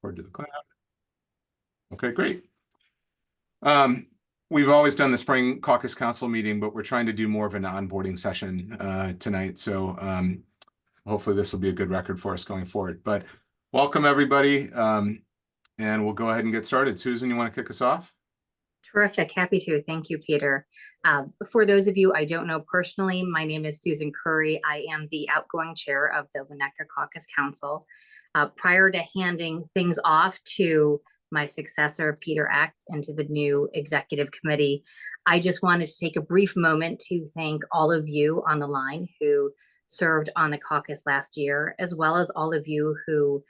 Record to the cloud. Okay, great. We've always done the spring caucus council meeting, but we're trying to do more of an onboarding session tonight. So hopefully this will be a good record for us going forward. But welcome everybody, and we'll go ahead and get started. Susan, you want to kick us off? Terrific. Happy to. Thank you, Peter. For those of you I don't know personally, my name is Susan Curry. I am the outgoing chair of the Winnetka Caucus Council. Prior to handing things off to my successor, Peter Act, and to the new executive committee, I just wanted to take a brief moment to thank all of you on the line who served on the caucus last year, as well as all of you who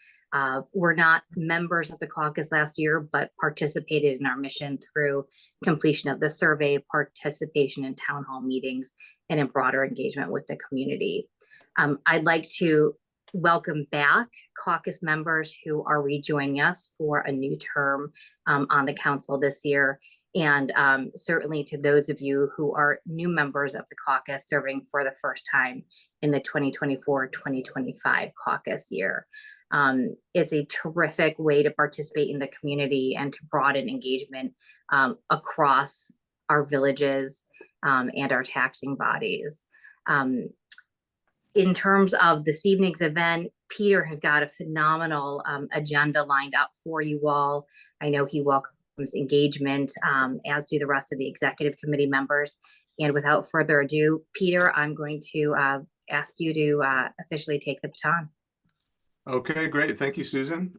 were not members of the caucus last year, but participated in our mission through completion of the survey, participation in town hall meetings, and in broader engagement with the community. I'd like to welcome back caucus members who are rejoining us for a new term on the council this year. And certainly to those of you who are new members of the caucus serving for the first time in the 2024-2025 caucus year. It's a terrific way to participate in the community and to broaden engagement across our villages and our taxing bodies. In terms of this evening's event, Peter has got a phenomenal agenda lined up for you all. I know he welcomes engagement, as do the rest of the executive committee members. And without further ado, Peter, I'm going to ask you to officially take the baton. Okay, great. Thank you, Susan.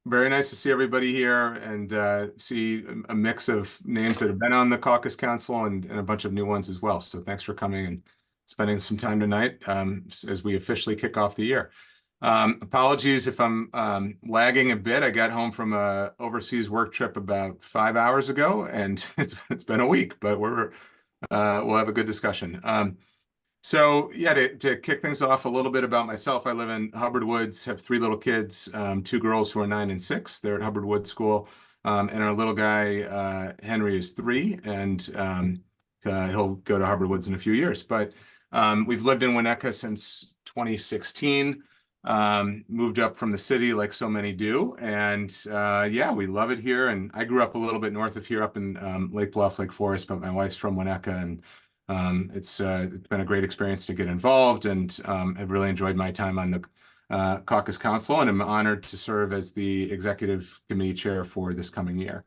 Very nice to see everybody here and see a mix of names that have been on the Caucus Council and a bunch of new ones as well. So thanks for coming and spending some time tonight as we officially kick off the year. Apologies if I'm lagging a bit. I got home from a overseas work trip about 5 hours ago, and it's been a week, but we'll have a good discussion. So yeah, to kick things off a little bit about myself, I live in Hubbard Woods, have 3 little kids, 2 girls who are 9 and 6. They're at Hubbard Woods School, and our little guy, Henry, is 3, and he'll go to Hubbard Woods in a few years. But we've lived in Winnetka since 2016, moved up from the city like so many do. And yeah, we love it here. And I grew up a little bit north of here up in Lake Bluff, Lake Forest, but my wife's from Winnetka, and it's been a great experience to get involved, and I've really enjoyed my time on the Caucus Council, and I'm honored to serve as the executive committee chair for this coming year.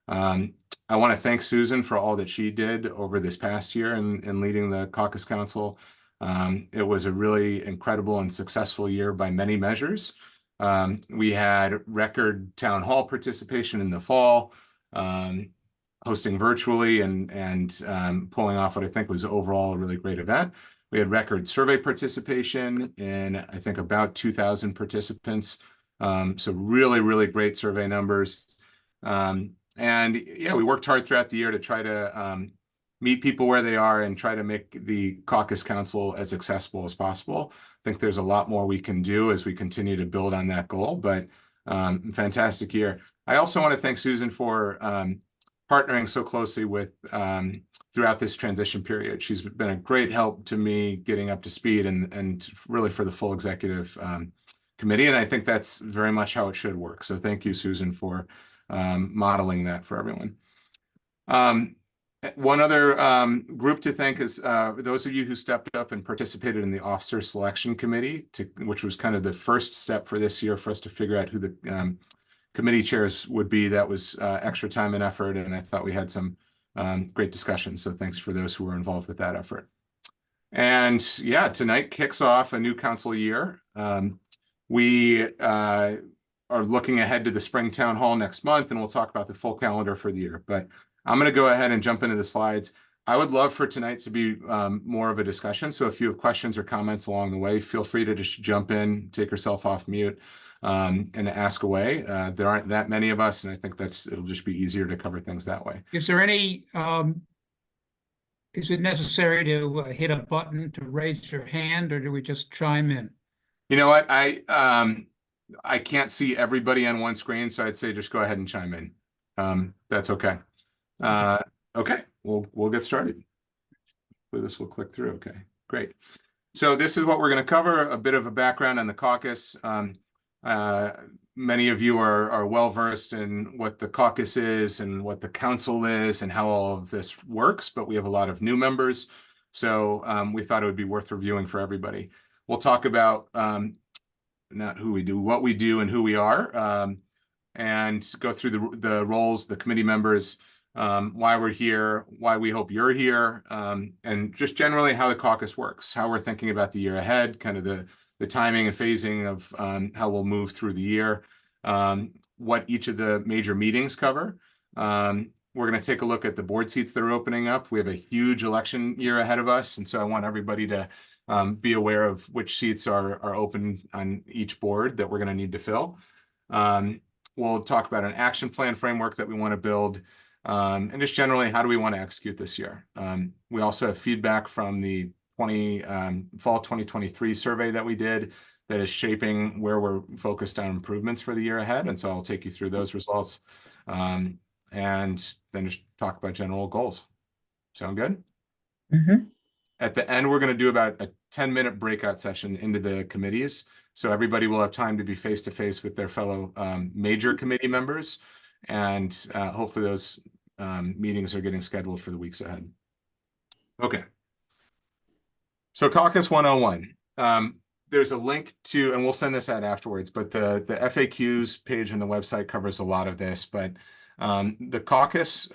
I want to thank Susan for all that she did over this past year in leading the Caucus Council. It was a really incredible and successful year by many measures. We had record town hall participation in the fall, hosting virtually and pulling off what I think was overall a really great event. We had record survey participation in, I think, about 2,000 participants. So really, really great survey numbers. And yeah, we worked hard throughout the year to try to meet people where they are and try to make the Caucus Council as accessible as possible. I think there's a lot more we can do as we continue to build on that goal, but fantastic year. I also want to thank Susan for partnering so closely with throughout this transition period. She's been a great help to me getting up to speed and really for the full executive committee. And I think that's very much how it should work. So thank you, Susan, for modeling that for everyone. One other group to thank is those of you who stepped up and participated in the officer selection committee, which was kind of the first step for this year for us to figure out who the committee chairs would be. That was extra time and effort, and I thought we had some great discussions. So thanks for those who were involved with that effort. And yeah, tonight kicks off a new council year. We are looking ahead to the spring town hall next month, and we'll talk about the full calendar for the year. But I'm going to go ahead and jump into the slides. I would love for tonight to be more of a discussion. So if you have questions or comments along the way, feel free to just jump in, take yourself off mute, and ask away. There aren't that many of us, and I think it'll just be easier to cover things that way. Is there any, is it necessary to hit a button to raise your hand, or do we just chime in? You know what? I can't see everybody on one screen, so I'd say just go ahead and chime in. That's okay. Okay, we'll get started. Hopefully this will click through. Okay, great. So this is what we're going to cover, a bit of a background on the caucus. Many of you are well-versed in what the caucus is and what the council is and how all of this works, but we have a lot of new members. So we thought it would be worth reviewing for everybody. We'll talk about not who we do, what we do and who we are, and go through the roles, the committee members, why we're here, why we hope you're here, and just generally how the caucus works, how we're thinking about the year ahead, kind of the timing and phasing of how we'll move through the year, what each of the major meetings cover. We're going to take a look at the board seats that are opening up. We have a huge election year ahead of us, and so I want everybody to be aware of which seats are open on each board that we're going to need to fill. We'll talk about an action plan framework that we want to build, and just generally, how do we want to execute this year? We also have feedback from the fall 2023 survey that we did that is shaping where we're focused on improvements for the year ahead. And so I'll take you through those results, and then just talk about general goals. Sound good? Mm-hmm. At the end, we're going to do about a 10-minute breakout session into the committees. So everybody will have time to be face-to-face with their fellow major committee members. And hopefully those meetings are getting scheduled for the weeks ahead. Okay. So Caucus 101. There's a link to, and we'll send this out afterwards, but the FAQs page on the website covers a lot of this. But the Caucus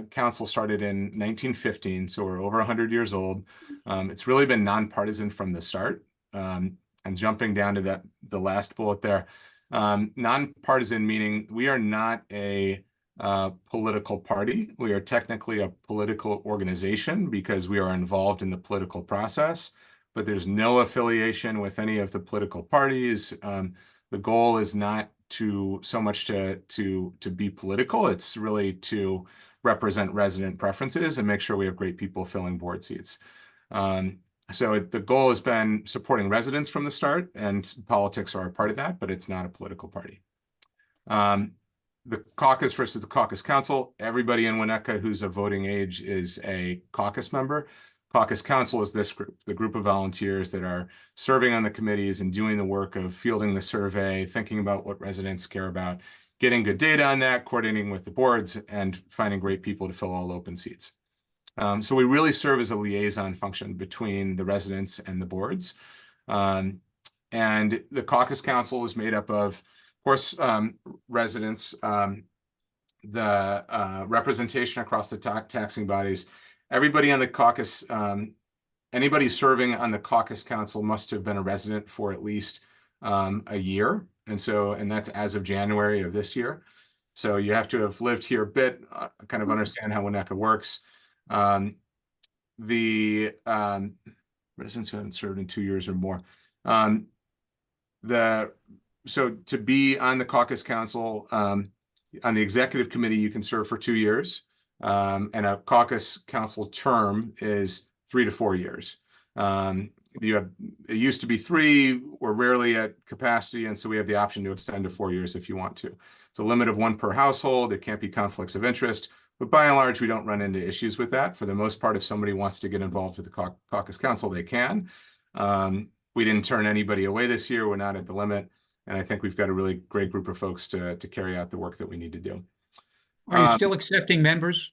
Council started in 1915, so we're over 100 years old. It's really been nonpartisan from the start. And jumping down to the last bullet there, nonpartisan meaning we are not a political party. We are technically a political organization because we are involved in the political process, but there's no affiliation with any of the political parties. The goal is not so much to be political. It's really to represent resident preferences and make sure we have great people filling board seats. So the goal has been supporting residents from the start, and politics are a part of that, but it's not a political party. The caucus versus the Caucus Council. Everybody in Winnetka who's of voting age is a caucus member. Caucus Council is this group, the group of volunteers that are serving on the committees and doing the work of fielding the survey, thinking about what residents care about, getting good data on that, coordinating with the boards, and finding great people to fill all open seats. So we really serve as a liaison function between the residents and the boards. And the Caucus Council is made up of course, residents, the representation across the taxing bodies. Everybody on the caucus, anybody serving on the Caucus Council must have been a resident for at least a year. And that's as of January of this year. So you have to have lived here a bit, kind of understand how Winnetka works. The residents who haven't served in 2 years or more. So to be on the Caucus Council, on the executive committee, you can serve for 2 years. And a Caucus Council term is 3 to 4 years. It used to be 3, we're rarely at capacity, and so we have the option to extend to 4 years if you want to. It's a limit of 1 per household. There can't be conflicts of interest, but by and large, we don't run into issues with that. For the most part, if somebody wants to get involved with the Caucus Council, they can. We didn't turn anybody away this year. We're not at the limit. And I think we've got a really great group of folks to carry out the work that we need to do. Are you still accepting members?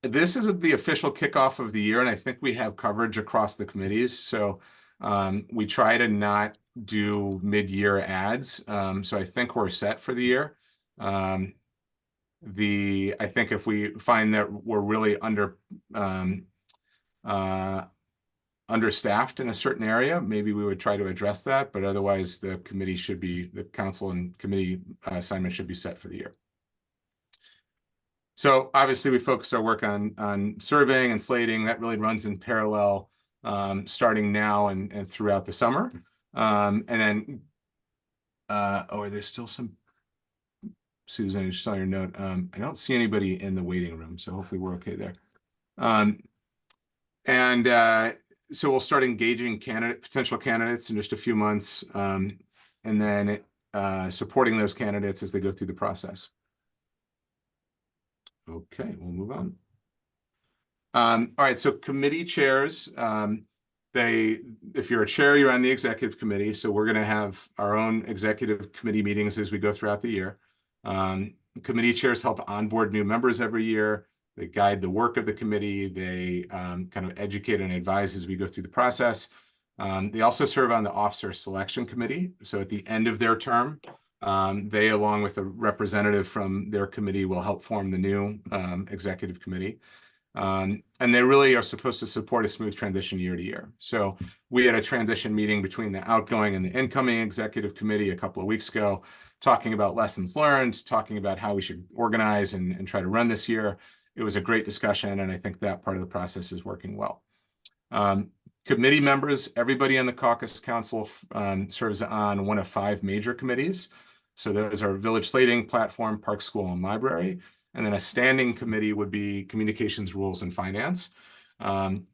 This is the official kickoff of the year, and I think we have coverage across the committees. So we try to not do mid-year ads. So I think we're set for the year. I think if we find that we're really understaffed in a certain area, maybe we would try to address that, but otherwise the council and committee assignment should be set for the year. So obviously we focus our work on surveying and slating. That really runs in parallel, starting now and throughout the summer. And then, there's still some, Susan, I just saw your note. I don't see anybody in the waiting room, so hopefully we're okay there. So we'll start engaging potential candidates in just a few months, and then supporting those candidates as they go through the process. Okay, we'll move on. All right, so committee chairs. if you're a chair, you're on the executive committee. So we're going to have our own executive committee meetings as we go throughout the year. Committee chairs help onboard new members every year. They guide the work of the committee. They kind of educate and advise as we go through the process. They also serve on the officer selection committee. So at the end of their term, they, along with a representative from their committee, will help form the new executive committee. And they really are supposed to support a smooth transition year to year. So we had a transition meeting between the outgoing and the incoming executive committee a couple of weeks ago, talking about lessons learned, talking about how we should organize and try to run this year. It was a great discussion, and I think that part of the process is working well. Committee members, everybody on the Caucus Council serves on one of 5 major committees. So those are Village Slating, Platform, Park, School, and Library. And then a standing committee would be Communications, Rules, and Finance.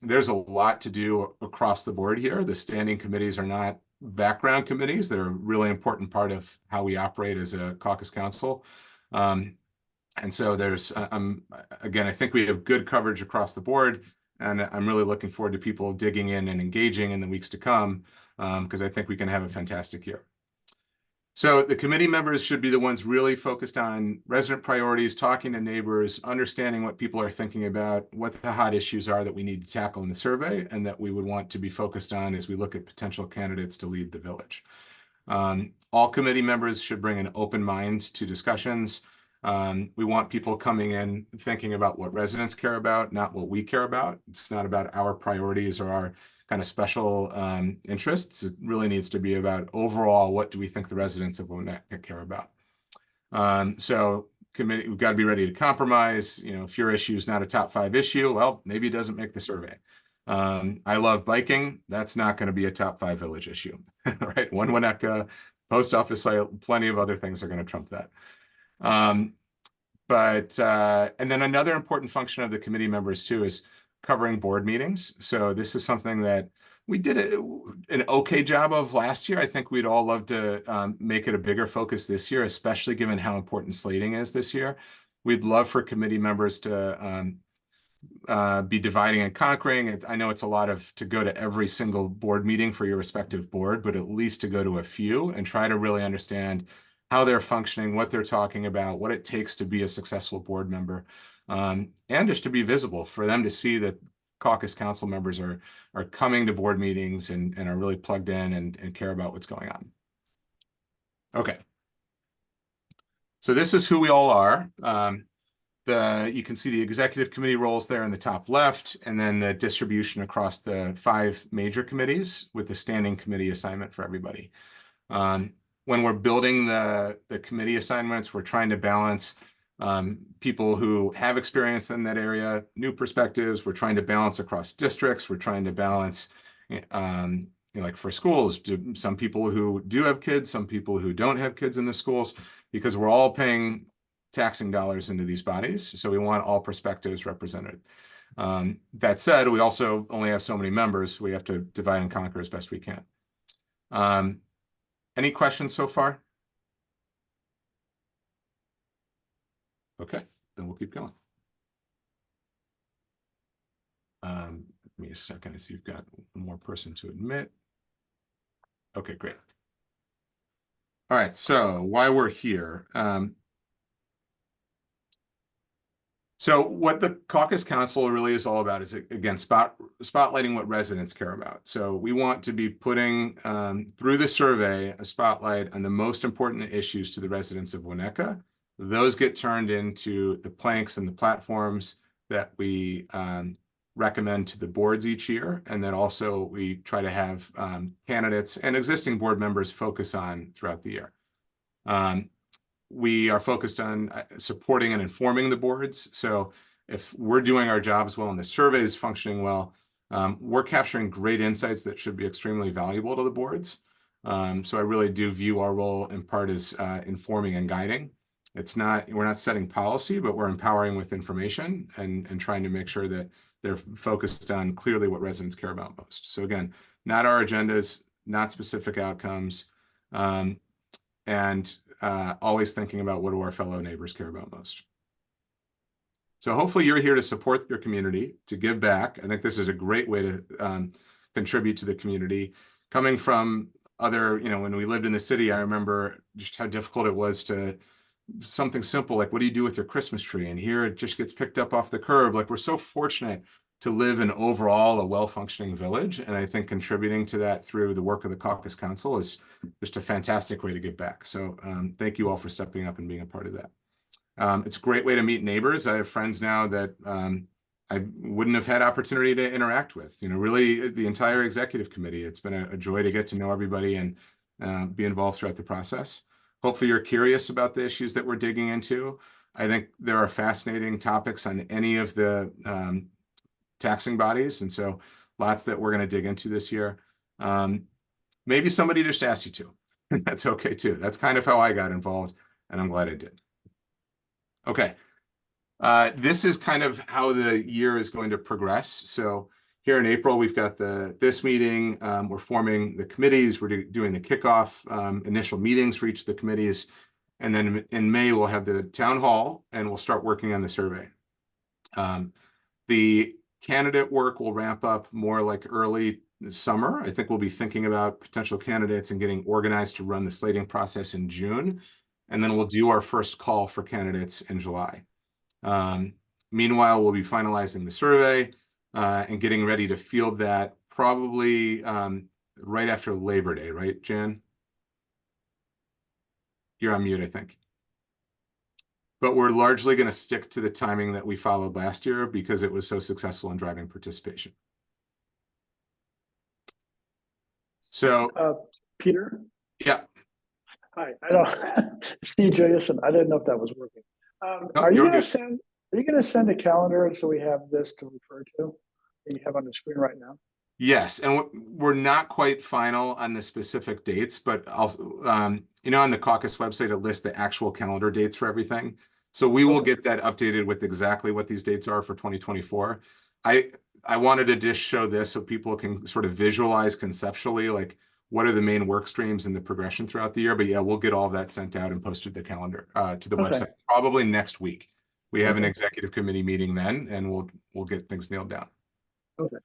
There's a lot to do across the board here. The standing committees are not background committees. They're a really important part of how we operate as a Caucus Council. And so there's, again, I think we have good coverage across the board. And I'm really looking forward to people digging in and engaging in the weeks to come, because I think we can have a fantastic year. So the committee members should be the ones really focused on resident priorities, talking to neighbors, understanding what people are thinking about, what the hot issues are that we need to tackle in the survey, and that we would want to be focused on as we look at potential candidates to lead the village. All committee members should bring an open mind to discussions. We want people coming in thinking about what residents care about, not what we care about. It's not about our priorities or our kind of special interests. It really needs to be about overall, what do we think the residents of Winnetka care about? So committee, we've got to be ready to compromise. You know, if your issue is not a top 5 issue, well, maybe it doesn't make the survey. I love biking. That's not going to be a top 5 village issue, right? One Winnetka, post office site, plenty of other things are going to trump that. And then another important function of the committee members too is covering board meetings. So this is something that we did an okay job of last year. I think we'd all love to make it a bigger focus this year, especially given how important slating is this year. We'd love for committee members to be dividing and conquering. I know it's a lot to go to every single board meeting for your respective board, but at least to go to a few and try to really understand how they're functioning, what they're talking about, what it takes to be a successful board member, and just to be visible for them to see that Caucus Council members are coming to board meetings and are really plugged in and care about what's going on. Okay. So this is who we all are. You can see the executive committee roles there in the top left, and then the distribution across the 5 major committees with the standing committee assignment for everybody. When we're building the committee assignments, we're trying to balance people who have experience in that area, new perspectives. We're trying to balance across districts. We're trying to balance, like for schools, some people who do have kids, some people who don't have kids in the schools, because we're all paying taxing dollars into these bodies. So we want all perspectives represented. That said, we also only have so many members. So we have to divide and conquer as best we can. Any questions so far? Okay, then we'll keep going. Give me a second as you've got one more person to admit. Okay, great. All right, so why we're here. So what the Caucus Council really is all about is, again, spotlighting what residents care about. So we want to be putting, through the survey, a spotlight on the most important issues to the residents of Winnetka. Those get turned into the planks and the platforms that we recommend to the boards each year. And then also we try to have candidates and existing board members focus on throughout the year. We are focused on supporting and informing the boards. So if we're doing our jobs well and the survey is functioning well, we're capturing great insights that should be extremely valuable to the boards. So I really do view our role in part as informing and guiding. We're not setting policy, but we're empowering with information and trying to make sure that they're focused on clearly what residents care about most. So again, not our agendas, not specific outcomes, and always thinking about what do our fellow neighbors care about most. So hopefully you're here to support your community, to give back. I think this is a great way to contribute to the community. Coming from other, when we lived in the city, I remember just how difficult it was to something simple like, what do you do with your Christmas tree? And here it just gets picked up off the curb. Like, we're so fortunate to live in overall a well-functioning village. And I think contributing to that through the work of the Caucus Council is just a fantastic way to give back. So thank you all for stepping up and being a part of that. It's a great way to meet neighbors. I have friends now that I wouldn't have had opportunity to interact with, really the entire executive committee. It's been a joy to get to know everybody and be involved throughout the process. Hopefully you're curious about the issues that we're digging into. I think there are fascinating topics on any of the taxing bodies. And so lots that we're going to dig into this year. Maybe somebody just asked you to. That's okay too. That's kind of how I got involved, and I'm glad I did. Okay. This is kind of how the year is going to progress. So here in April, we've got this meeting. We're forming the committees. We're doing the kickoff initial meetings for each of the committees. And then in May, we'll have the town hall and we'll start working on the survey. The candidate work will ramp up more like early summer. I think we'll be thinking about potential candidates and getting organized to run the slating process in June. And then we'll do our first call for candidates in July. Meanwhile, we'll be finalizing the survey and getting ready to field that probably right after Labor Day, right, Jan? You're on mute, I think. But we're largely going to stick to the timing that we followed last year because it was so successful in driving participation. So, Peter? Yeah. Hi, I don't, Steve Juliuson, I didn't know if that was working. Are you going to send a calendar so we have this to refer to that you have on the screen right now? Yes, and we're not quite final on the specific dates, but also, on the Caucus website, it lists the actual calendar dates for everything. So we will get that updated with exactly what these dates are for 2024. I wanted to just show this so people can sort of visualize conceptually, like what are the main work streams and the progression throughout the year. But yeah, we'll get all of that sent out and posted to the calendar, to the website probably next week. We have an executive committee meeting then, and we'll get things nailed down. Okay.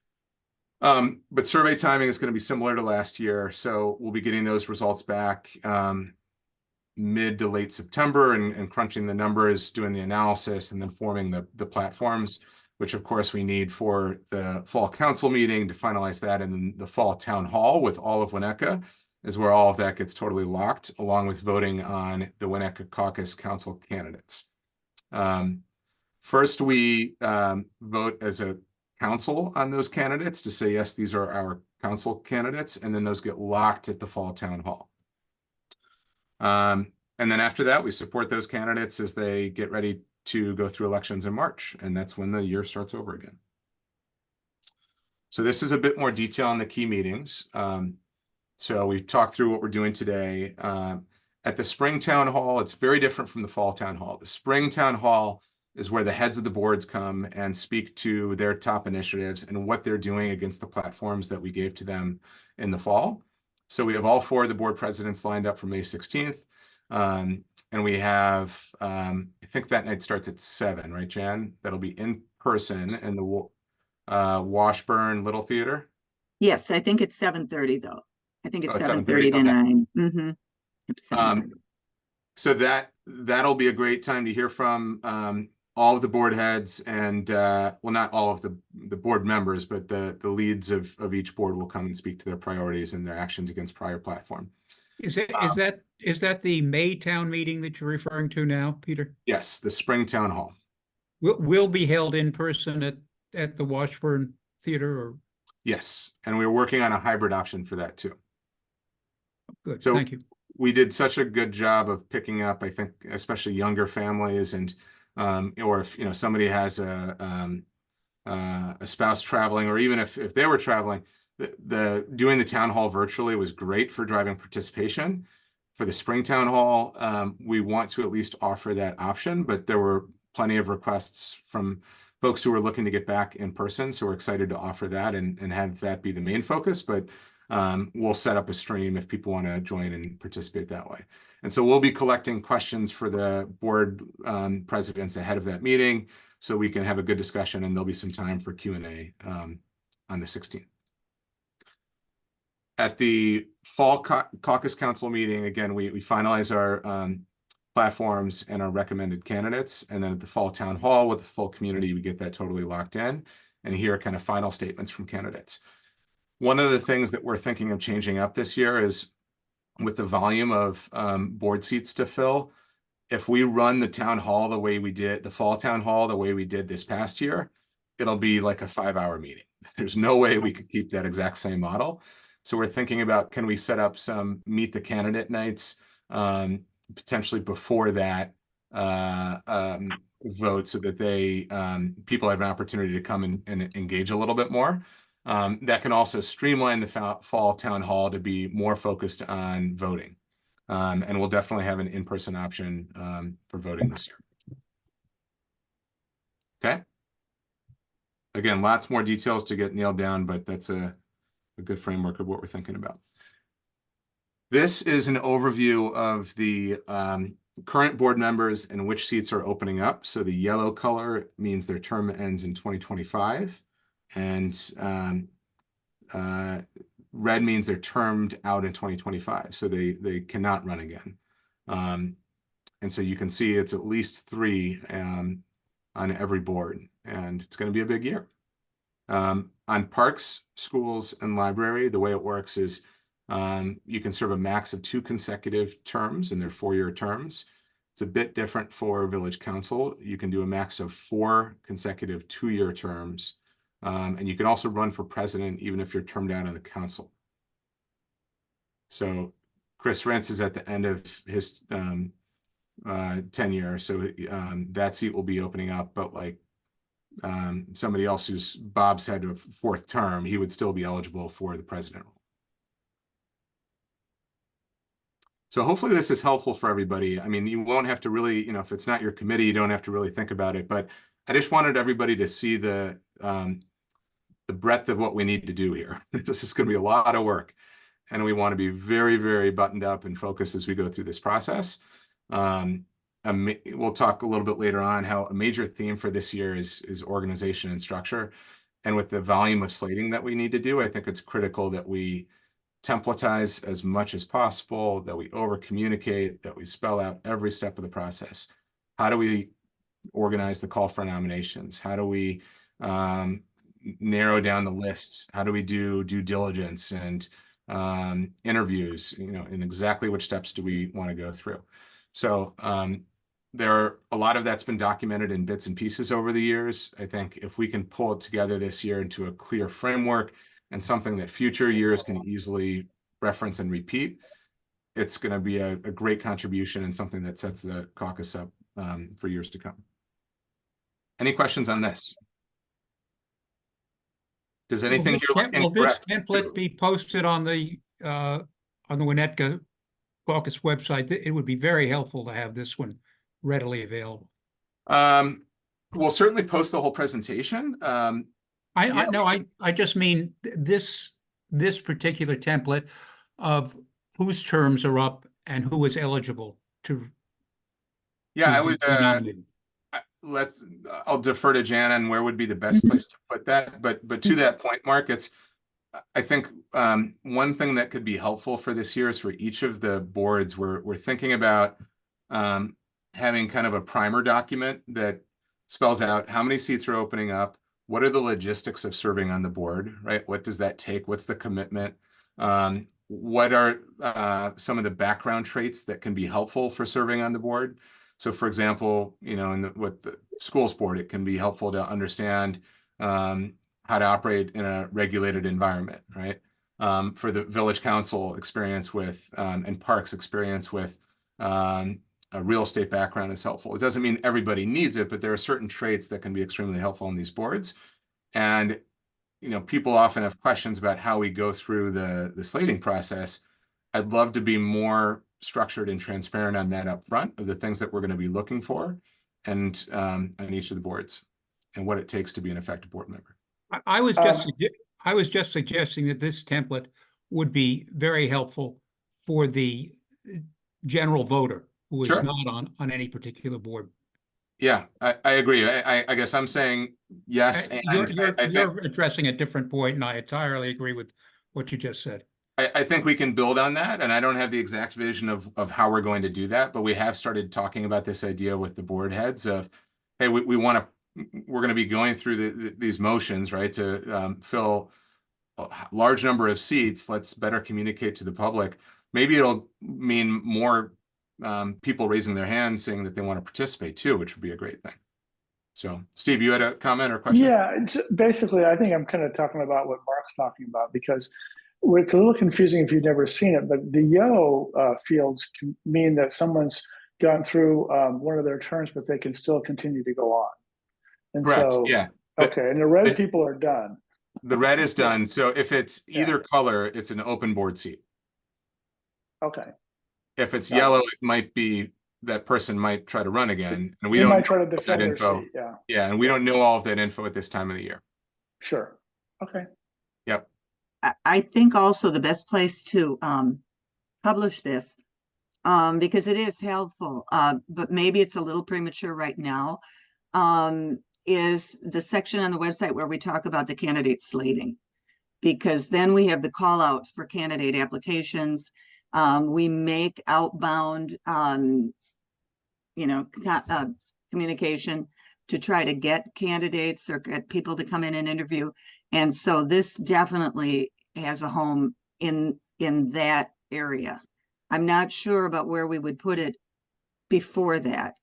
But survey timing is going to be similar to last year. So we'll be getting those results back mid to late September and crunching the numbers, doing the analysis, and then forming the platforms, which of course we need for the fall council meeting to finalize that. And then the fall town hall with all of Winnetka is where all of that gets totally locked, along with voting on the Winnetka Caucus Council candidates. First, we vote as a council on those candidates to say, yes, these are our council candidates, and then those get locked at the fall town hall. And then after that, we support those candidates as they get ready to go through elections in March, and that's when the year starts over again. So this is a bit more detail on the key meetings. So we've talked through what we're doing today. At the spring town hall, it's very different from the fall town hall. The spring town hall is where the heads of the boards come and speak to their top initiatives and what they're doing against the platforms that we gave to them in the fall. So we have all four of the board presidents lined up for May 16th. And we have, I think that night starts at 7, right, Jan? That'll be in person in the Washburn Little Theater. Yes, I think it's 7:30 though. I think it's 7:30 to 9. Mm-hmm. It's 7:30. So that'll be a great time to hear from all of the board heads and well, not all of the board members, but the leads of each board will come and speak to their priorities and their actions against prior platform. Is that the May town meeting that you're referring to now, Peter? Yes, the spring town hall Will be held in person at the Washburn Theater, or? Yes, and we're working on a hybrid option for that too. Good, so thank you. We did such a good job of picking up, I think, especially younger families, and or if somebody has a spouse traveling, or even if they were traveling, doing the town hall virtually was great for driving participation. For the spring town hall, we want to at least offer that option, but there were plenty of requests from folks who are looking to get back in person, so we're excited to offer that and have that be the main focus. But we'll set up a stream if people want to join and participate that way. And so we'll be collecting questions for the board presidents ahead of that meeting, so we can have a good discussion, and there'll be some time for Q&A on the 16th. At the fall caucus council meeting, again, we finalize our platforms and our recommended candidates. And then at the fall town hall with the full community, we get that totally locked in and hear kind of final statements from candidates. One of the things that we're thinking of changing up this year is with the volume of board seats to fill, if we run the town hall the way we did, the fall town hall the way we did this past year, it'll be like a 5-hour meeting. There's no way we could keep that exact same model. So we're thinking about, can we set up some meet the candidate nights, potentially before that vote, so that they people have an opportunity to come and engage a little bit more. That can also streamline the fall town hall to be more focused on voting. And we'll definitely have an in-person option for voting this year. Okay. Again, lots more details to get nailed down, but that's a good framework of what we're thinking about. This is an overview of the current board members and which seats are opening up. So the yellow color means their term ends in 2025, and red means they're termed out in 2025, so they cannot run again. And so you can see it's at least 3 on every board, and it's going to be a big year. On parks, schools, and library, the way it works is you can serve a max of 2 consecutive terms, and they're 4-year terms. It's a bit different for village council. You can do a max of 4 consecutive 2-year terms. And you can also run for president even if you're termed out on the council. So Chris Rentz is at the end of his tenure, so that seat will be opening up. But like somebody else who's Bob's had a 4th term, he would still be eligible for the president role. So hopefully this is helpful for everybody. I mean, you won't have to really, if it's not your committee, you don't have to really think about it. But I just wanted everybody to see the breadth of what we need to do here. This is going to be a lot of work, and we want to be very, very buttoned up and focused as we go through this process. We'll talk a little bit later on how a major theme for this year is organization and structure. And with the volume of slating that we need to do, I think it's critical that we templatize as much as possible, that we over communicate, that we spell out every step of the process. How do we organize the call for nominations? How do we narrow down the lists? How do we do due diligence and interviews, and exactly which steps do we want to go through? So a lot of that's been documented in bits and pieces over the years. I think if we can pull it together this year into a clear framework and something that future years can easily reference and repeat, it's going to be a great contribution and something that sets the caucus up for years to come. Any questions on this? Does anything will this template be posted on the Winnetka Caucus website? It would be very helpful to have this one readily available. We'll certainly post the whole presentation. I just mean this particular template of whose terms are up and who is eligible to. Yeah, I would. I'll defer to Jan on where would be the best place to put that. But to that point, Mark, I think one thing that could be helpful for this year is for each of the boards, we're thinking about having kind of a primer document that spells out how many seats are opening up, what are the logistics of serving on the board, right? What does that take? What's the commitment? What are some of the background traits that can be helpful for serving on the board? So, for example, with the schools board, it can be helpful to understand how to operate in a regulated environment, right? For the village council, experience with and parks experience with a real estate background is helpful. It doesn't mean everybody needs it, but there are certain traits that can be extremely helpful on these boards. And people often have questions about how we go through the slating process. I'd love to be more structured and transparent on that up front of the things that we're going to be looking for and on each of the boards and what it takes to be an effective board member. I was just suggesting that this template would be very helpful for the general voter who is Sure. not on any particular board. Yeah, I agree. I guess I'm saying yes. You're addressing a different point, and I entirely agree with what you just said. I think we can build on that, and I don't have the exact vision of how we're going to do that, but we have started talking about this idea with the board heads of, hey, we're going to be going through these motions, right, to fill a large number of seats. Let's better communicate to the public. Maybe it'll mean more people raising their hands saying that they want to participate too, which would be a great thing. So, Steve, you had a comment or question? Yeah, basically, I think I'm kind of talking about what Mark's talking about, because it's a little confusing if you've never seen it, but the yellow fields can mean that someone's gone through one of their terms, but they can still continue to go on. And Correct. so, Yeah. okay, and the red people are done. The red is done. So if it's either Yeah. color, it's an open board seat. Okay. If it's Got it. yellow, it might be that person might try to run again, and we They don't might try to know that defend their info. seat. Yeah. Yeah, and we don't know all of that info at this time of the year. Sure. Okay. Yep. I think also the best place to publish this, because it is helpful, but maybe it's a little premature right now, is the section on the website where we talk about the candidate slating. Because then we have the call out for candidate applications. We make outbound, communication to try to get candidates or get people to come in and interview. And so this definitely has a home in that area. I'm not sure about where we would put it before that.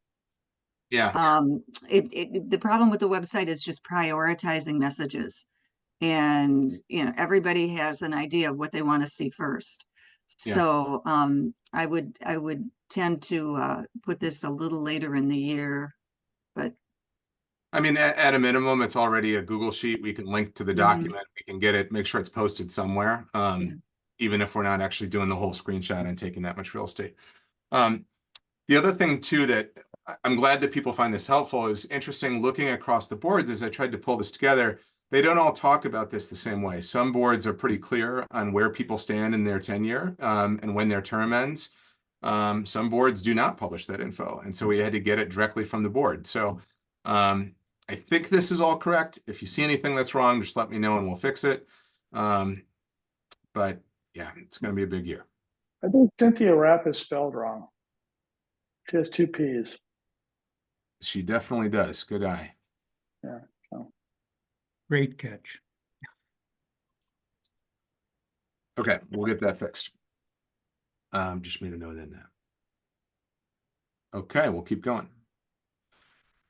Yeah. The problem with the website is just prioritizing messages. And, everybody has an idea of what they want to see first. Yeah. So I would tend to put this a little later in the year, but I mean, at a minimum, it's already a Google sheet. We can link to the document. We can get it, make sure it's posted somewhere, even if we're not actually doing the whole screenshot and taking that much real estate. The other thing too that I'm glad that people find this helpful is interesting looking across the boards as I tried to pull this together. They don't all talk about this the same way. Some boards are pretty clear on where people stand in their tenure and when their term ends. Some boards do not publish that info. And so we had to get it directly from the board. So I think this is all correct. If you see anything that's wrong, just let me know and we'll fix it. But yeah, it's going to be a big year. I think Cynthia Rapp is spelled wrong. She has 2 P's. She definitely does. Good eye. Yeah. So. Great catch. Okay, we'll get that fixed. Just made a note in that. Okay, we'll keep going.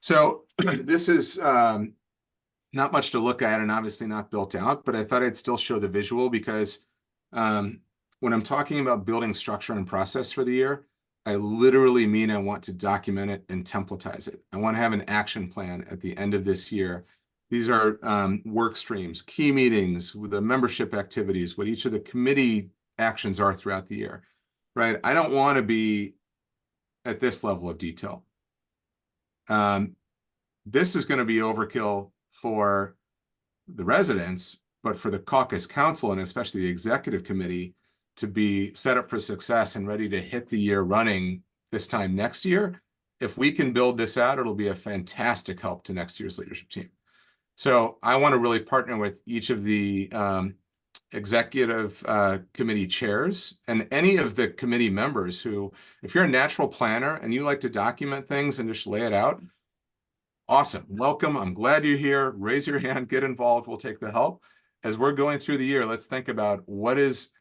So this is not much to look at and obviously not built out, but I thought I'd still show the visual because when I'm talking about building structure and process for the year, I literally mean I want to document it and templatize it. I want to have an action plan at the end of this year. These are work streams, key meetings, with the membership activities, what each of the committee actions are throughout the year, right? I don't want to be at this level of detail. This is going to be overkill for the residents, but for the Caucus Council and especially the executive committee to be set up for success and ready to hit the year running this time next year. If we can build this out, it'll be a fantastic help to next year's leadership team. So I want to really partner with each of the executive committee chairs and any of the committee members who, if you're a natural planner and you like to document things and just lay it out, awesome. Welcome. I'm glad you're here. Raise your hand, get involved. We'll take the help. As we're going through the year, let's think about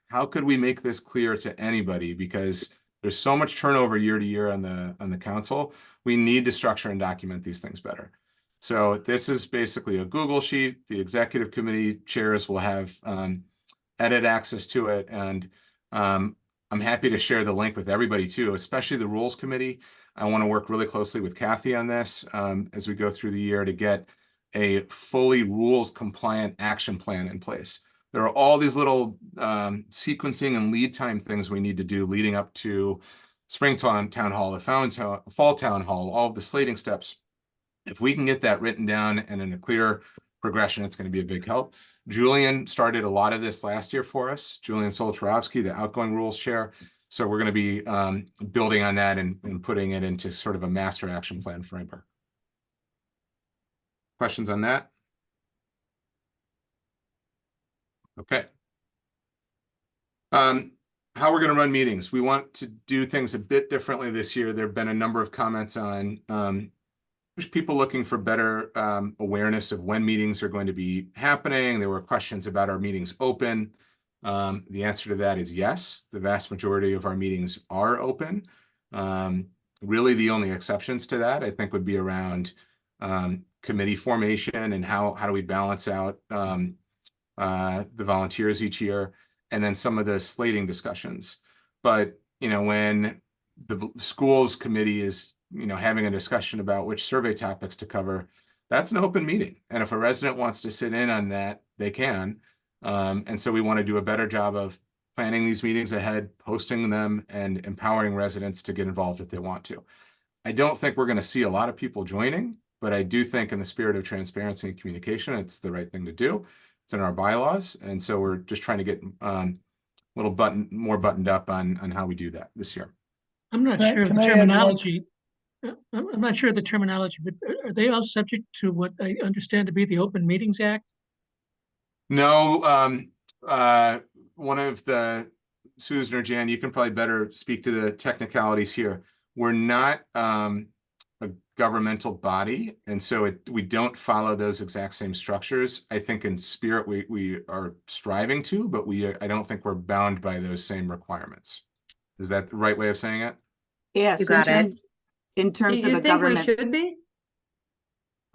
how could we make this clear to anybody? Because there's so much turnover year to year on the council. We need to structure and document these things better. So this is basically a Google sheet. The executive committee chairs will have edit access to it. And I'm happy to share the link with everybody too, especially the rules committee. I want to work really closely with Kathy on this as we go through the year to get a fully rules compliant action plan in place. There are all these little sequencing and lead time things we need to do leading up to Springtown Town Hall, Fall Town Hall, all of the slating steps. If we can get that written down and in a clear progression, it's going to be a big help. Julian started a lot of this last year for us. Julian Soltrovsky, the outgoing rules chair. So we're going to be building on that and putting it into sort of a master action plan framework. Questions on that? Okay. How we're going to run meetings. We want to do things a bit differently this year. There have been a number of comments on there's people looking for better awareness of when meetings are going to be happening. There were questions about our meetings open. The answer to that is yes. The vast majority of our meetings are open. Really, the only exceptions to that, I think, would be around committee formation and how do we balance out the volunteers each year, and then some of the slating discussions. But, when the schools committee is, having a discussion about which survey topics to cover, that's an open meeting. And if a resident wants to sit in on that, they can. And so we want to do a better job of planning these meetings ahead, posting them, and empowering residents to get involved if they want to. I don't think we're going to see a lot of people joining, but I do think in the spirit of transparency and communication, it's the right thing to do. It's in our bylaws. And so we're just trying to get a little more buttoned up on how we do that this year. I'm not sure Can the I add terminology. I'm not sure the terminology, but are they all subject to what I understand to be the Open Meetings Act? No, one of the, Susan or Jan, you can probably better speak to the technicalities here. We're not a governmental body, and so we don't follow those exact same structures. I think in spirit we are striving to, but I don't think we're bound by those same requirements. Is that the right way of saying it? Yes, You got it. in terms Do of you a think we government. should be?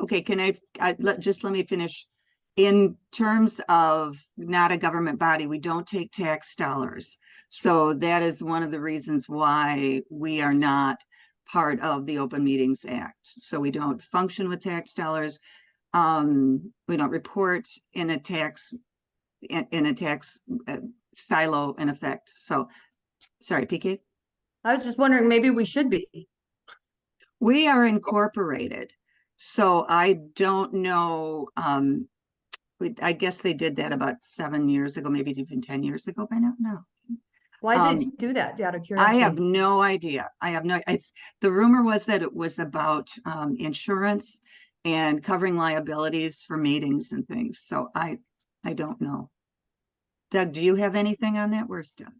Okay, can let me finish. In terms of not a government body, we don't take tax dollars. So that is one of the reasons why we are not part of the Open Meetings Act. So we don't function with tax dollars. We don't report in a tax silo in effect. So, sorry, PK. I was just wondering, maybe we should be. We are incorporated. So I don't know. I guess they did that about 7 years ago, maybe even 10 years ago by now. No. Why did you do that? Out of curiosity. I have no idea. The rumor was that it was about insurance and covering liabilities for meetings and things. So I don't know. Doug, do you have anything on that? Where's Doug?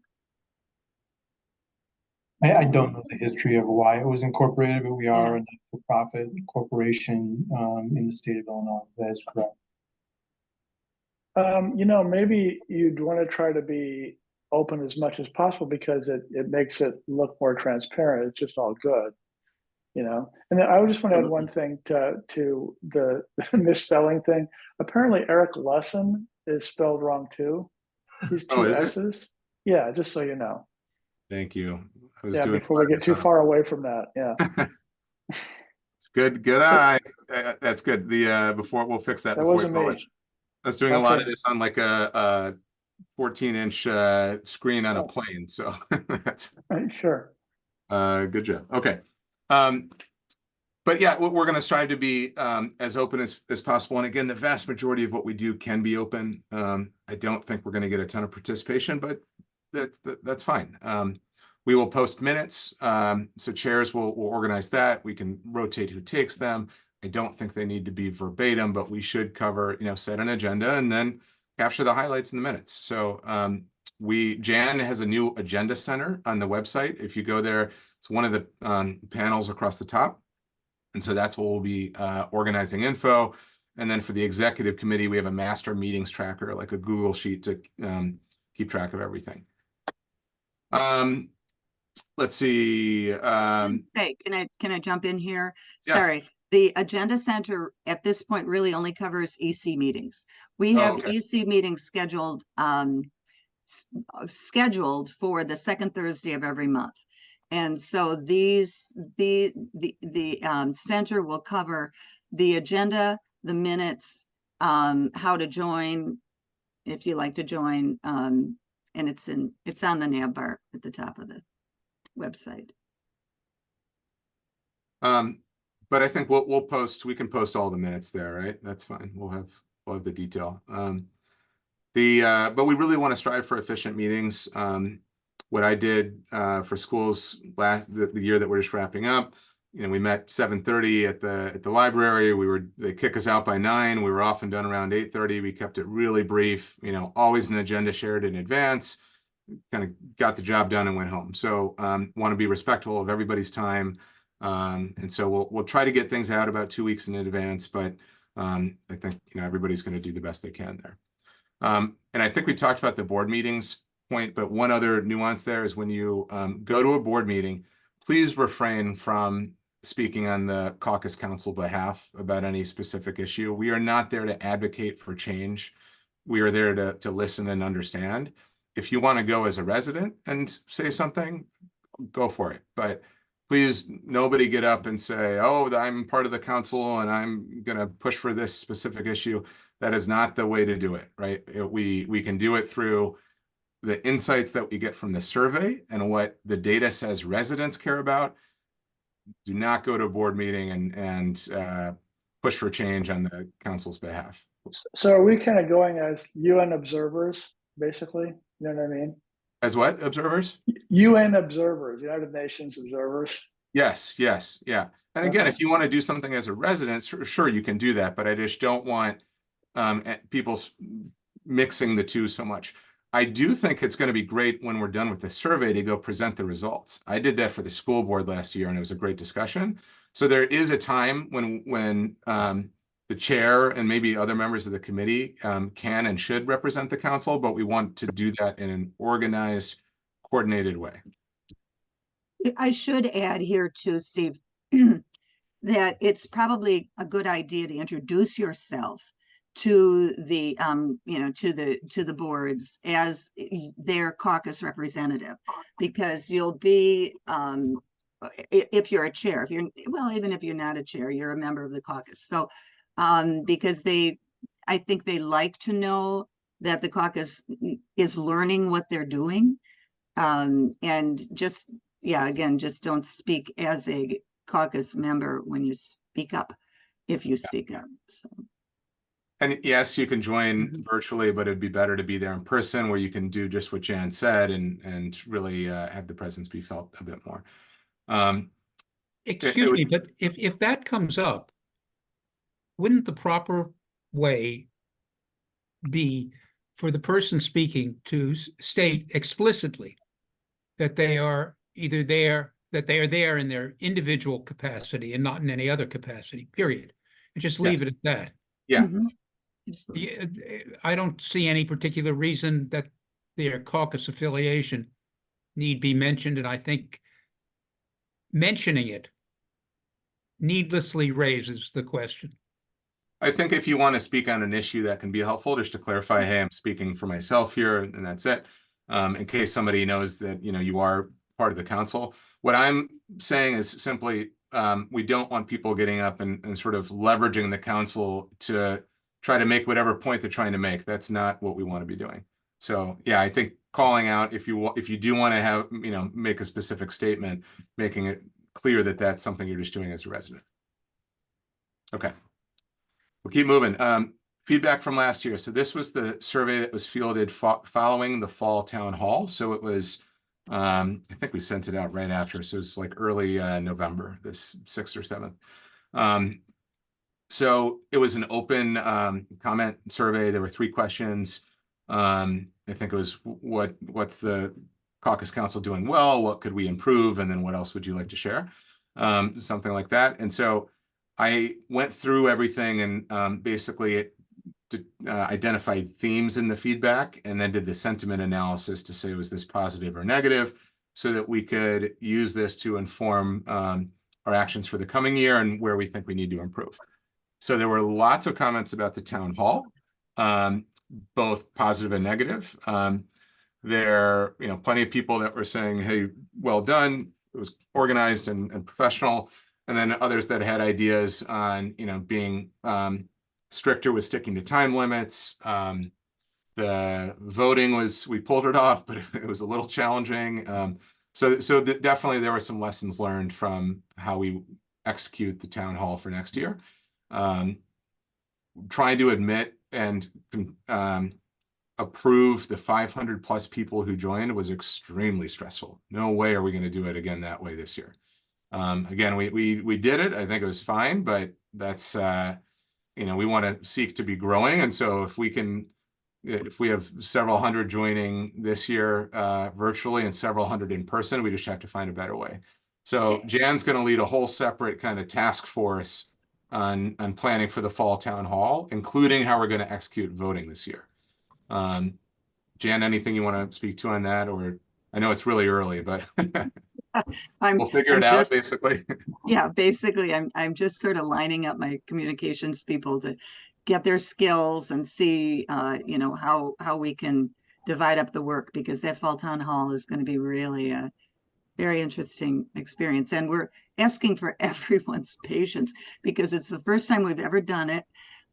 I don't know the history of why it was incorporated, but we are a not-for-profit corporation in the state of Illinois. That is correct. Maybe you'd want to try to be open as much as possible because it makes it look more transparent. It's just all good, And then I just want to add one thing to the misspelling thing. Apparently, Eric Lesson is spelled wrong too. He's two S's. Yeah, just so you know. Thank you. I was before we get too far away from that. Yeah. It's good eye. That's good. Before we'll fix that. That before wasn't we me. publish. I was doing a lot of this on like a 14-inch screen on a plane. So that's sure. Good job. Okay. But yeah, we're going to strive to be as open as possible. And again, the vast majority of what we do can be open. I don't think we're going to get a ton of participation, but that's fine. We will post minutes. So chairs will organize that. We can rotate who takes them. I don't think they need to be verbatim, but we should cover, set an agenda and then capture the highlights in the minutes. So Jan has a new agenda center on the website. If you go there, it's one of the panels across the top. And so that's what we'll be organizing info. And then for the executive committee, we have a master meetings tracker, like a Google sheet to keep track of everything. Let's see. Can I jump in here? Yeah. Sorry. The Agenda Center at this point really only covers EC meetings. We have EC meetings scheduled for the second Thursday of every month. And so the center will cover the agenda, the minutes, how to join, if you like to join, and it's on the nav bar at the top of the website. But I think we can post all the minutes there, right? That's fine. We'll have the detail. But we really want to strive for efficient meetings. What I did for schools the year that we're just wrapping up, we met 7:30 at the library. They kick us out by 9. We were off and done around 8:30. We kept it really brief. Always an agenda shared in advance. kind of got the job done and went home. So want to be respectful of everybody's time. And so we'll try to get things out about 2 weeks in advance, but I think everybody's going to do the best they can there. And I think we talked about the board meetings point, but one other nuance there is when you go to a board meeting, please refrain from speaking on the Caucus Council behalf about any specific issue. We are not there to advocate for change. We are there to listen and understand. If you want to go as a resident and say something, go for it. But please, nobody get up and say, oh, I'm part of the council and I'm going to push for this specific issue. That is not the way to do it, right? We can do it through the insights that we get from the survey and what the data says residents care about. Do not go to a board meeting and push for change on the council's behalf. So are we kind of going as UN observers, basically? You know what I mean? As what? Observers? UN observers, United Nations observers. Yes, yeah. And again, if you want to do something as a resident, sure, you can do that, but I just don't want people mixing the two so much. I do think it's going to be great when we're done with the survey to go present the results. I did that for the school board last year, and it was a great discussion. So there is a time when the chair and maybe other members of the committee can and should represent the council, but we want to do that in an organized, coordinated way. I should add here too, Steve, that it's probably a good idea to introduce yourself to the to the boards as their caucus representative, because you'll be if you're a chair, even if you're not a chair, you're a member of the caucus. So because I think they like to know that the caucus is learning what they're doing, and just again, just don't speak as a caucus member when you speak up, if you speak up. So. And yes, you can join virtually, but it'd be better to be there in person where you can do just what Jan said and really have the presence be felt a bit more. Excuse me, but if that comes up, wouldn't the proper way be for the person speaking to state explicitly that they are either there, that they are there in their individual capacity and not in any other capacity, period, and just leave it at that? Yeah. Mm-hmm. I don't see any particular reason that their caucus affiliation need be mentioned, and I think mentioning it needlessly raises the question. I think if you want to speak on an issue, that can be helpful, just to clarify, hey, I'm speaking for myself here, and that's it. In case somebody knows that you are part of the council. What I'm saying is simply, we don't want people getting up and sort of leveraging the council to try to make whatever point they're trying to make. That's not what we want to be doing. So yeah, I think calling out, if you do want to have, make a specific statement, making it clear that that's something you're just doing as a resident. Okay, we'll keep moving. Feedback from last year. So this was the survey that was fielded following the fall town hall. So it was, I think we sent it out right after. So it's like early November, this 6th or 7th. So it was an open comment survey. There were 3 questions. I think it was what's the Caucus Council doing well? What could we improve? And then what else would you like to share? Something like that. And so I went through everything and basically identified themes in the feedback, and then did the sentiment analysis to say, was this positive or negative, so that we could use this to inform our actions for the coming year and where we think we need to improve. So there were lots of comments about the town hall, both positive and negative. There, plenty of people that were saying, hey, well done. It was organized and professional. And then others that had ideas on, being stricter with sticking to time limits. The voting we pulled it off, but it was a little challenging. So definitely there were some lessons learned from how we execute the town hall for next year. Trying to admit and approve the 500 plus people who joined was extremely stressful. No way are we going to do it again that way this year. Again, we did it. I think it was fine, but that's we want to seek to be growing, and so if we can if we have several hundred joining this year virtually and several hundred in person, we just have to find a better way. So Jan's going to lead a whole separate kind of task force on planning for the fall town hall, including how we're going to execute voting this year. Jan, anything you want to speak to on that? Or I know it's really early, but we'll figure it out basically. Yeah, basically, I'm just sort of lining up my communications people to get their skills and see, you know, how we can divide up the work, because that fall town hall is going to be really a very interesting experience. And we're asking for everyone's patience because it's the first time we've ever done it.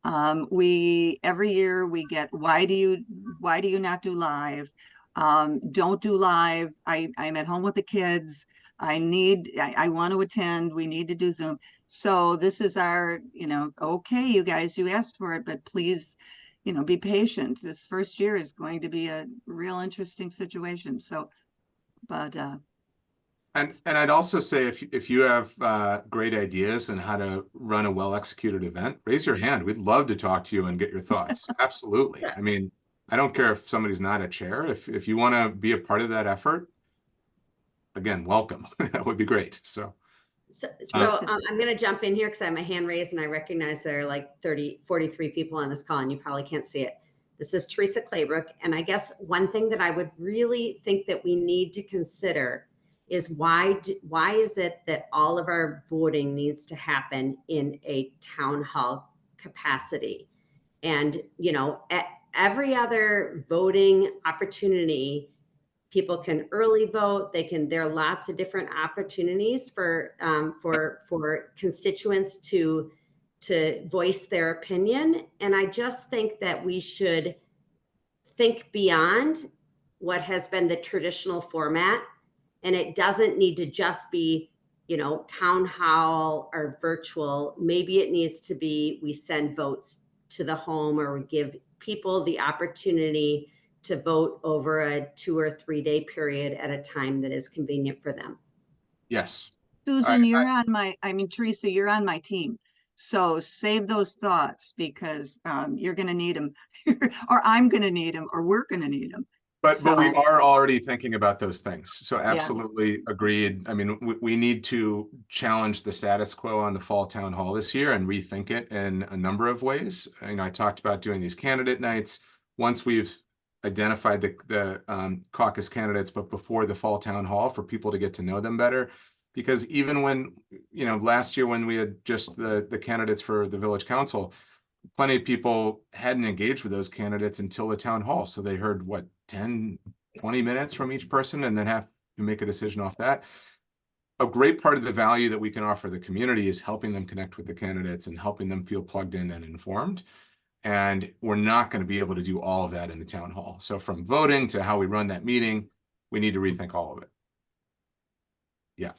Every year we get, why do you not do live? Don't do live. I'm at home with the kids. I want to attend. We need to do Zoom. So this is our, you know, okay, you guys, you asked for it, but please, you know, be patient. This first year is going to be a real interesting situation. So, but And I'd also say if you have great ideas on how to run a well-executed event, raise your hand. We'd love to talk to you and get your thoughts. Absolutely. I mean, I don't care if somebody's not a chair. If you want to be a part of that effort, again, welcome. That would be great. So I'm going to jump in here because I have my hand raised and I recognize there are like 43 people on this call and you probably can't see it. This is Teresa Claybrook. And I guess one thing that I would really think that we need to consider is why is it that all of our voting needs to happen in a town hall capacity? And, you know, at every other voting opportunity, people can early vote. There are lots of different opportunities for constituents to voice their opinion. And I just think that we should think beyond what has been the traditional format. And it doesn't need to just be, you know, town hall or virtual. Maybe it needs to be, we send votes to the home, or we give people the opportunity to vote over a 2 or 3 day period at a time that is convenient for them. yes. Susan, Teresa, you're on my team. So save those thoughts because you're going to need them or I'm going to need them or we're going to need them. But we are already thinking about those things. So absolutely agreed. I mean, we need to challenge the status quo on the fall town hall this year and rethink it in a number of ways. You know, I talked about doing these candidate nights once we've identified the caucus candidates, but before the fall town hall for people to get to know them better. Because even when, you know, last year when we had just the candidates for the village council, plenty of people hadn't engaged with those candidates until the town hall. So they heard what, 10, 20 minutes from each person and then have to make a decision off that. A great part of the value that we can offer the community is helping them connect with the candidates and helping them feel plugged in and informed. And we're not going to be able to do all of that in the town hall. So from voting to how we run that meeting, we need to rethink all of it. Yeah.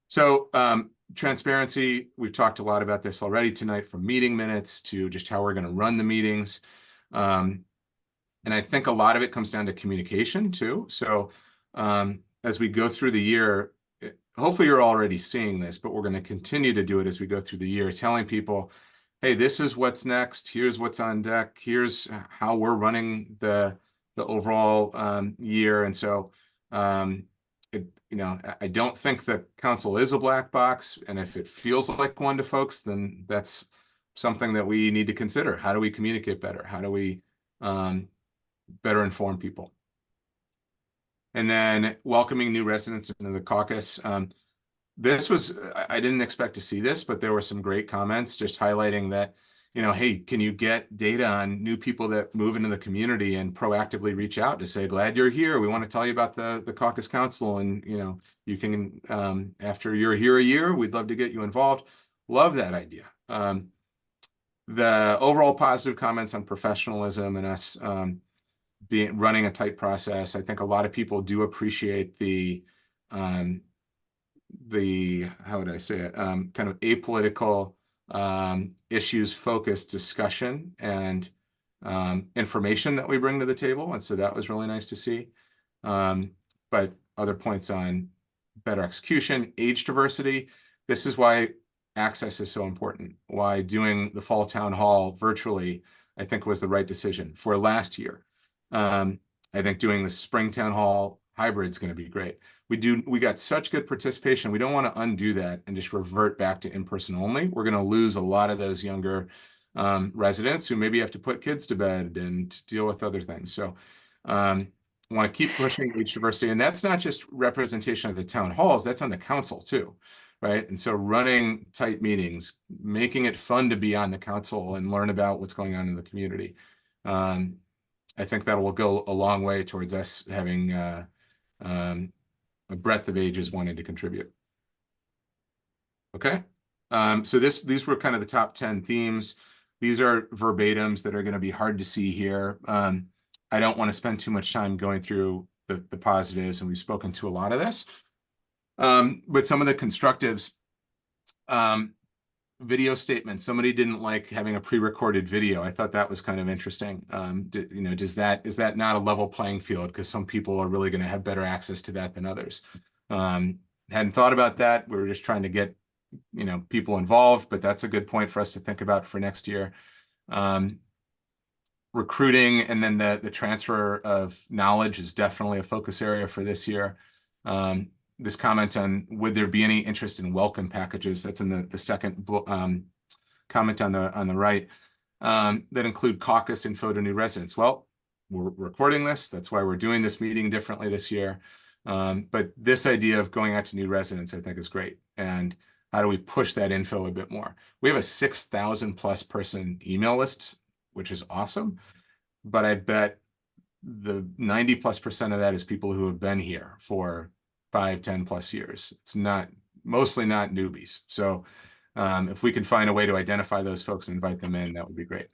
So transparency, we've talked a lot about this already tonight, from meeting minutes to just how we're going to run the meetings. And I think a lot of it comes down to communication too. So as we go through the year, hopefully you're already seeing this, but we're going to continue to do it as we go through the year, telling people, hey, this is what's next. Here's what's on deck. Here's how we're running the overall year. And so, you know, I don't think the council is a black box. And if it feels like one to folks, then that's something that we need to consider. How do we communicate better? How do we better inform people? And then welcoming new residents into the caucus. This was, I didn't expect to see this, but there were some great comments just highlighting that, you know, hey, can you get data on new people that move into the community and proactively reach out to say, glad you're here. We want to tell you about the Caucus Council. And, you know, you can, after you're here a year, we'd love to get you involved. Love that idea. The overall positive comments on professionalism and us running a tight process. I think a lot of people do appreciate the how would I say it, kind of apolitical, issues focused discussion and information that we bring to the table. And so that was really nice to see. But other points on better execution, age diversity. This is why access is so important, why doing the fall town hall virtually I think was the right decision for last year. I think doing the spring town hall hybrid is going to be great. We got such good participation. We don't want to undo that and just revert back to in-person only. We're going to lose a lot of those younger residents who maybe have to put kids to bed and deal with other things. So want to keep pushing age diversity. And that's not just representation of the town halls, that's on the council too, right? And so running tight meetings, making it fun to be on the council and learn about what's going on in the community. I think that will go a long way towards us having a breadth of ages wanting to contribute. Okay, so these were kind of the top 10 themes. These are verbatims that are going to be hard to see here. I don't want to spend too much time going through the positives, and we've spoken to a lot of this. But some of the constructives, video statements. Somebody didn't like having a pre-recorded video. I thought that was kind of interesting. Is that not a level playing field? Because some people are really going to have better access to that than others. Hadn't thought about that. We were just trying to get people involved, but that's a good point for us to think about for next year. Recruiting and then the transfer of knowledge is definitely a focus area for this year. This comment on would there be any interest in welcome packages, that's in the second comment on the right, that include caucus info to new residents. Well, we're recording this, that's why we're doing this meeting differently this year. But this idea of going out to new residents I think is great. And how do we push that info a bit more? We have a 6,000 plus person email list, which is awesome. But I bet the 90+% of that is people who have been here for 5, 10 plus years. It's mostly not newbies. So if we can find a way to identify those folks and invite them in, that would be great.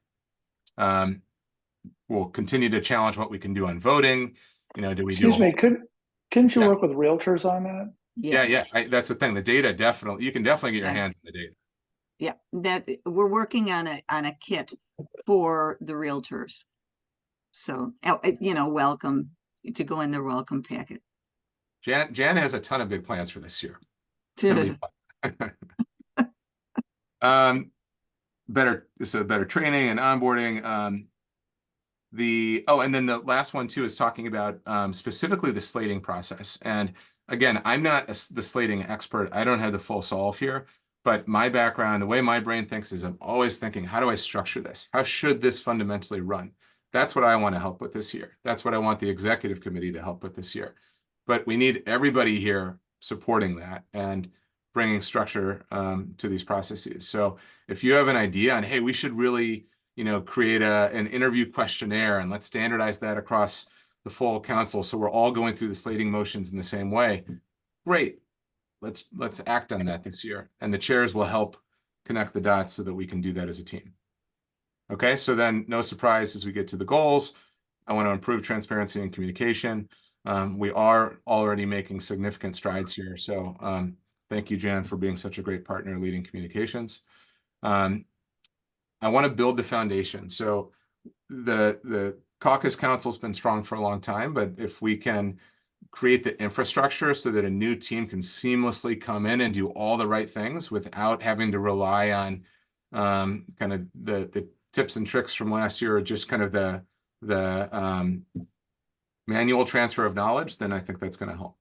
We'll continue to challenge what we can do on voting. Excuse me, couldn't you work with realtors on that? Yes. Yeah. That's the thing. The data you can definitely get your hands on the data. Yeah, that we're working on a kit for the realtors. So, welcome to go in their welcome packet. Jan has a ton of big plans for this year. It's gonna be fun. Better training and onboarding. And then the last one too is talking about specifically the slating process. And again, I'm not the slating expert. I don't have the full solve here, but my background, the way my brain thinks is I'm always thinking, how do I structure this? How should this fundamentally run? That's what I want to help with this year. That's what I want the executive committee to help with this year. But we need everybody here supporting that and bringing structure to these processes. So if you have an idea on, hey, we should really, create an interview questionnaire and let's standardize that across the full council so we're all going through the slating motions in the same way, great. Let's act on that this year. And the chairs will help connect the dots so that we can do that as a team. Okay, so then no surprise as we get to the goals. I want to improve transparency and communication. We are already making significant strides here. So thank you, Jan, for being such a great partner leading communications. I want to build the foundation. So the Caucus Council has been strong for a long time, but if we can create the infrastructure so that a new team can seamlessly come in and do all the right things without having to rely on kind of the tips and tricks from last year, or just kind of the manual transfer of knowledge, then I think that's going to help.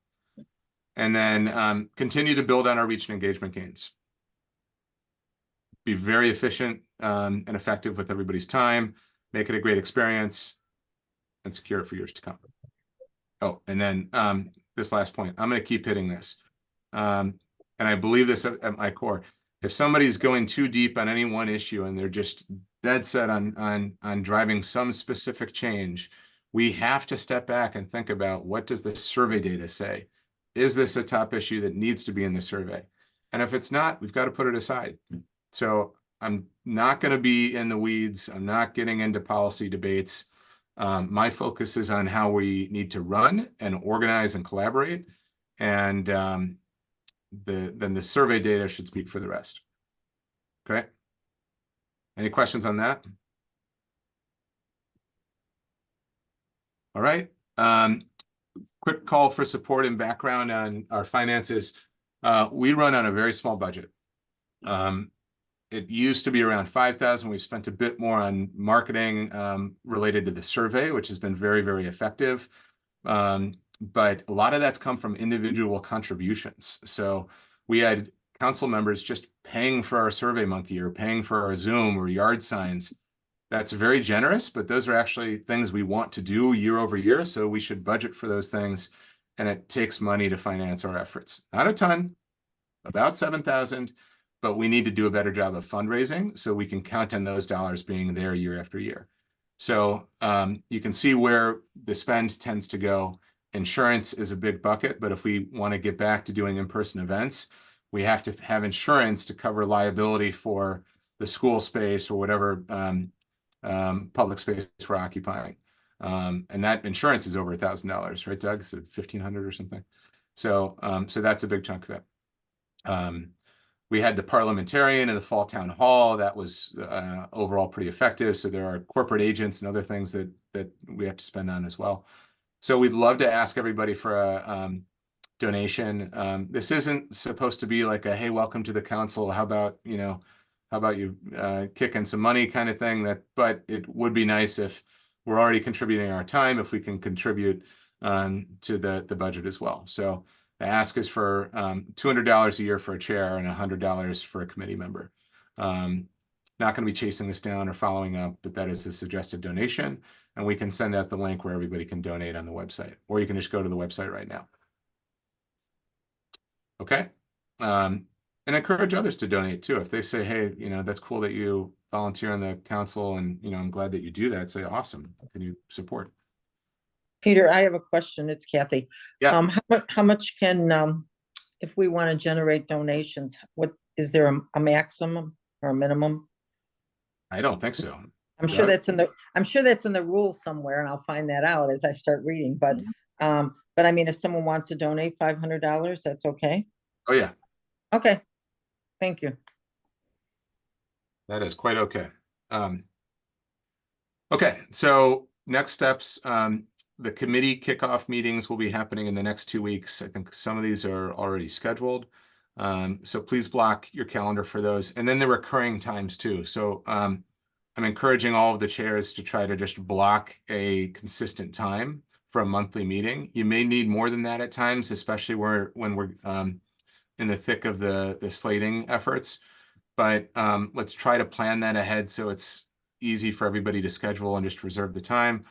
And then continue to build on our reach and engagement gains. Be very efficient and effective with everybody's time, make it a great experience, and secure it for years to come. Oh, and then this last point, I'm going to keep hitting this. And I believe this at my core. If somebody's going too deep on any one issue and they're just dead set on driving some specific change, we have to step back and think about, what does the survey data say? Is this a top issue that needs to be in the survey? And if it's not, we've got to put it aside. So I'm not going to be in the weeds. I'm not getting into policy debates. My focus is on how we need to run and organize and collaborate. And then the survey data should speak for the rest. Okay. Any questions on that? All right. Quick call for support and background on our finances. We run on a very small budget. It used to be around 5,000. We've spent a bit more on marketing related to the survey, which has been very, very effective. But a lot of that's come from individual contributions. So we had council members just paying for our Survey Monkey or paying for our Zoom or yard signs. That's very generous, but those are actually things we want to do year over year. So we should budget for those things. And it takes money to finance our efforts. Not a ton, about 7,000, but we need to do a better job of fundraising so we can count on those dollars being there year after year. So you can see where the spend tends to go. Insurance is a big bucket, but if we want to get back to doing in-person events, we have to have insurance to cover liability for the school space or whatever public space we're occupying. And that insurance is over $1,000, right, Doug? So 1,500 or something. So so that's a big chunk of it. We had the parliamentarian in the fall town hall. That was overall pretty effective. So there are corporate agents and other things that we have to spend on as well. So we'd love to ask everybody for a donation. This isn't supposed to be like a, hey, welcome to the council. How about you kick in some money kind of thing, but it would be nice if we're already contributing our time, if we can contribute to the budget as well. So the ask is for $200 a year for a chair and $100 for a committee member. Not going to be chasing this down or following up, but that is a suggested donation. And we can send out the link where everybody can donate on the website, or you can just go to the website right now. Okay. And encourage others to donate too. If they say, hey, that's cool that you volunteer on the council and, I'm glad that you do that, say, awesome. Can you support? Peter, I have a question. It's Kathy. Yeah. How much can, if we want to generate donations, what is there a maximum or a minimum? I don't think so. I'm sure that's in the rules somewhere, and I'll find that out as I start reading. But I mean, if someone wants to donate $500, that's okay. Oh yeah. Okay. Thank you. That is quite okay. Okay, so next steps. The committee kickoff meetings will be happening in the next 2 weeks. I think some of these are already scheduled. So please block your calendar for those. And then the recurring times too. So I'm encouraging all of the chairs to try to just block a consistent time for a monthly meeting. You may need more than that at times, especially when we're in the thick of the slating efforts. But let's try to plan that ahead so it's easy for everybody to schedule and just reserve the time.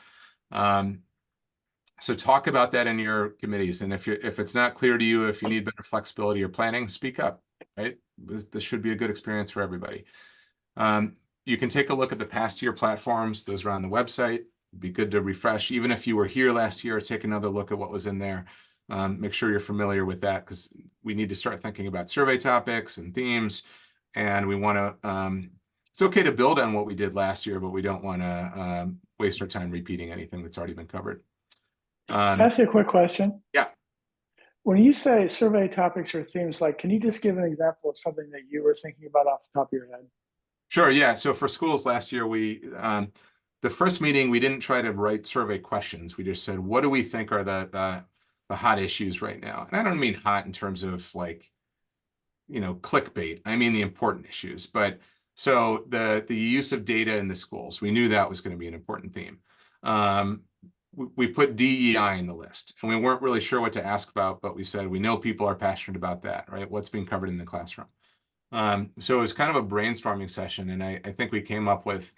So talk about that in your committees. And if it's not clear to you, if you need better flexibility or planning, speak up, right? This should be a good experience for everybody. You can take a look at the past year platforms. Those are on the website. It'd be good to refresh. Even if you were here last year, take another look at what was in there. Make sure you're familiar with that, because we need to start thinking about survey topics and themes. And we want to, it's okay to build on what we did last year, but we don't want to waste our time repeating anything that's already been covered. Can I ask you a quick question? Yeah. When you say survey topics or themes, can you just give an example of something that you were thinking about off the top of your head? Sure, yeah. So for schools last year, the first meeting, we didn't try to write survey questions. We just said, what do we think are the hot issues right now? And I don't mean hot in terms of clickbait. I mean the important issues. But so the use of data in the schools, we knew that was going to be an important theme. We put DEI in the list, and we weren't really sure what to ask about, but we said, we know people are passionate about that, right? What's being covered in the classroom? So it was kind of a brainstorming session, and I think we came up with,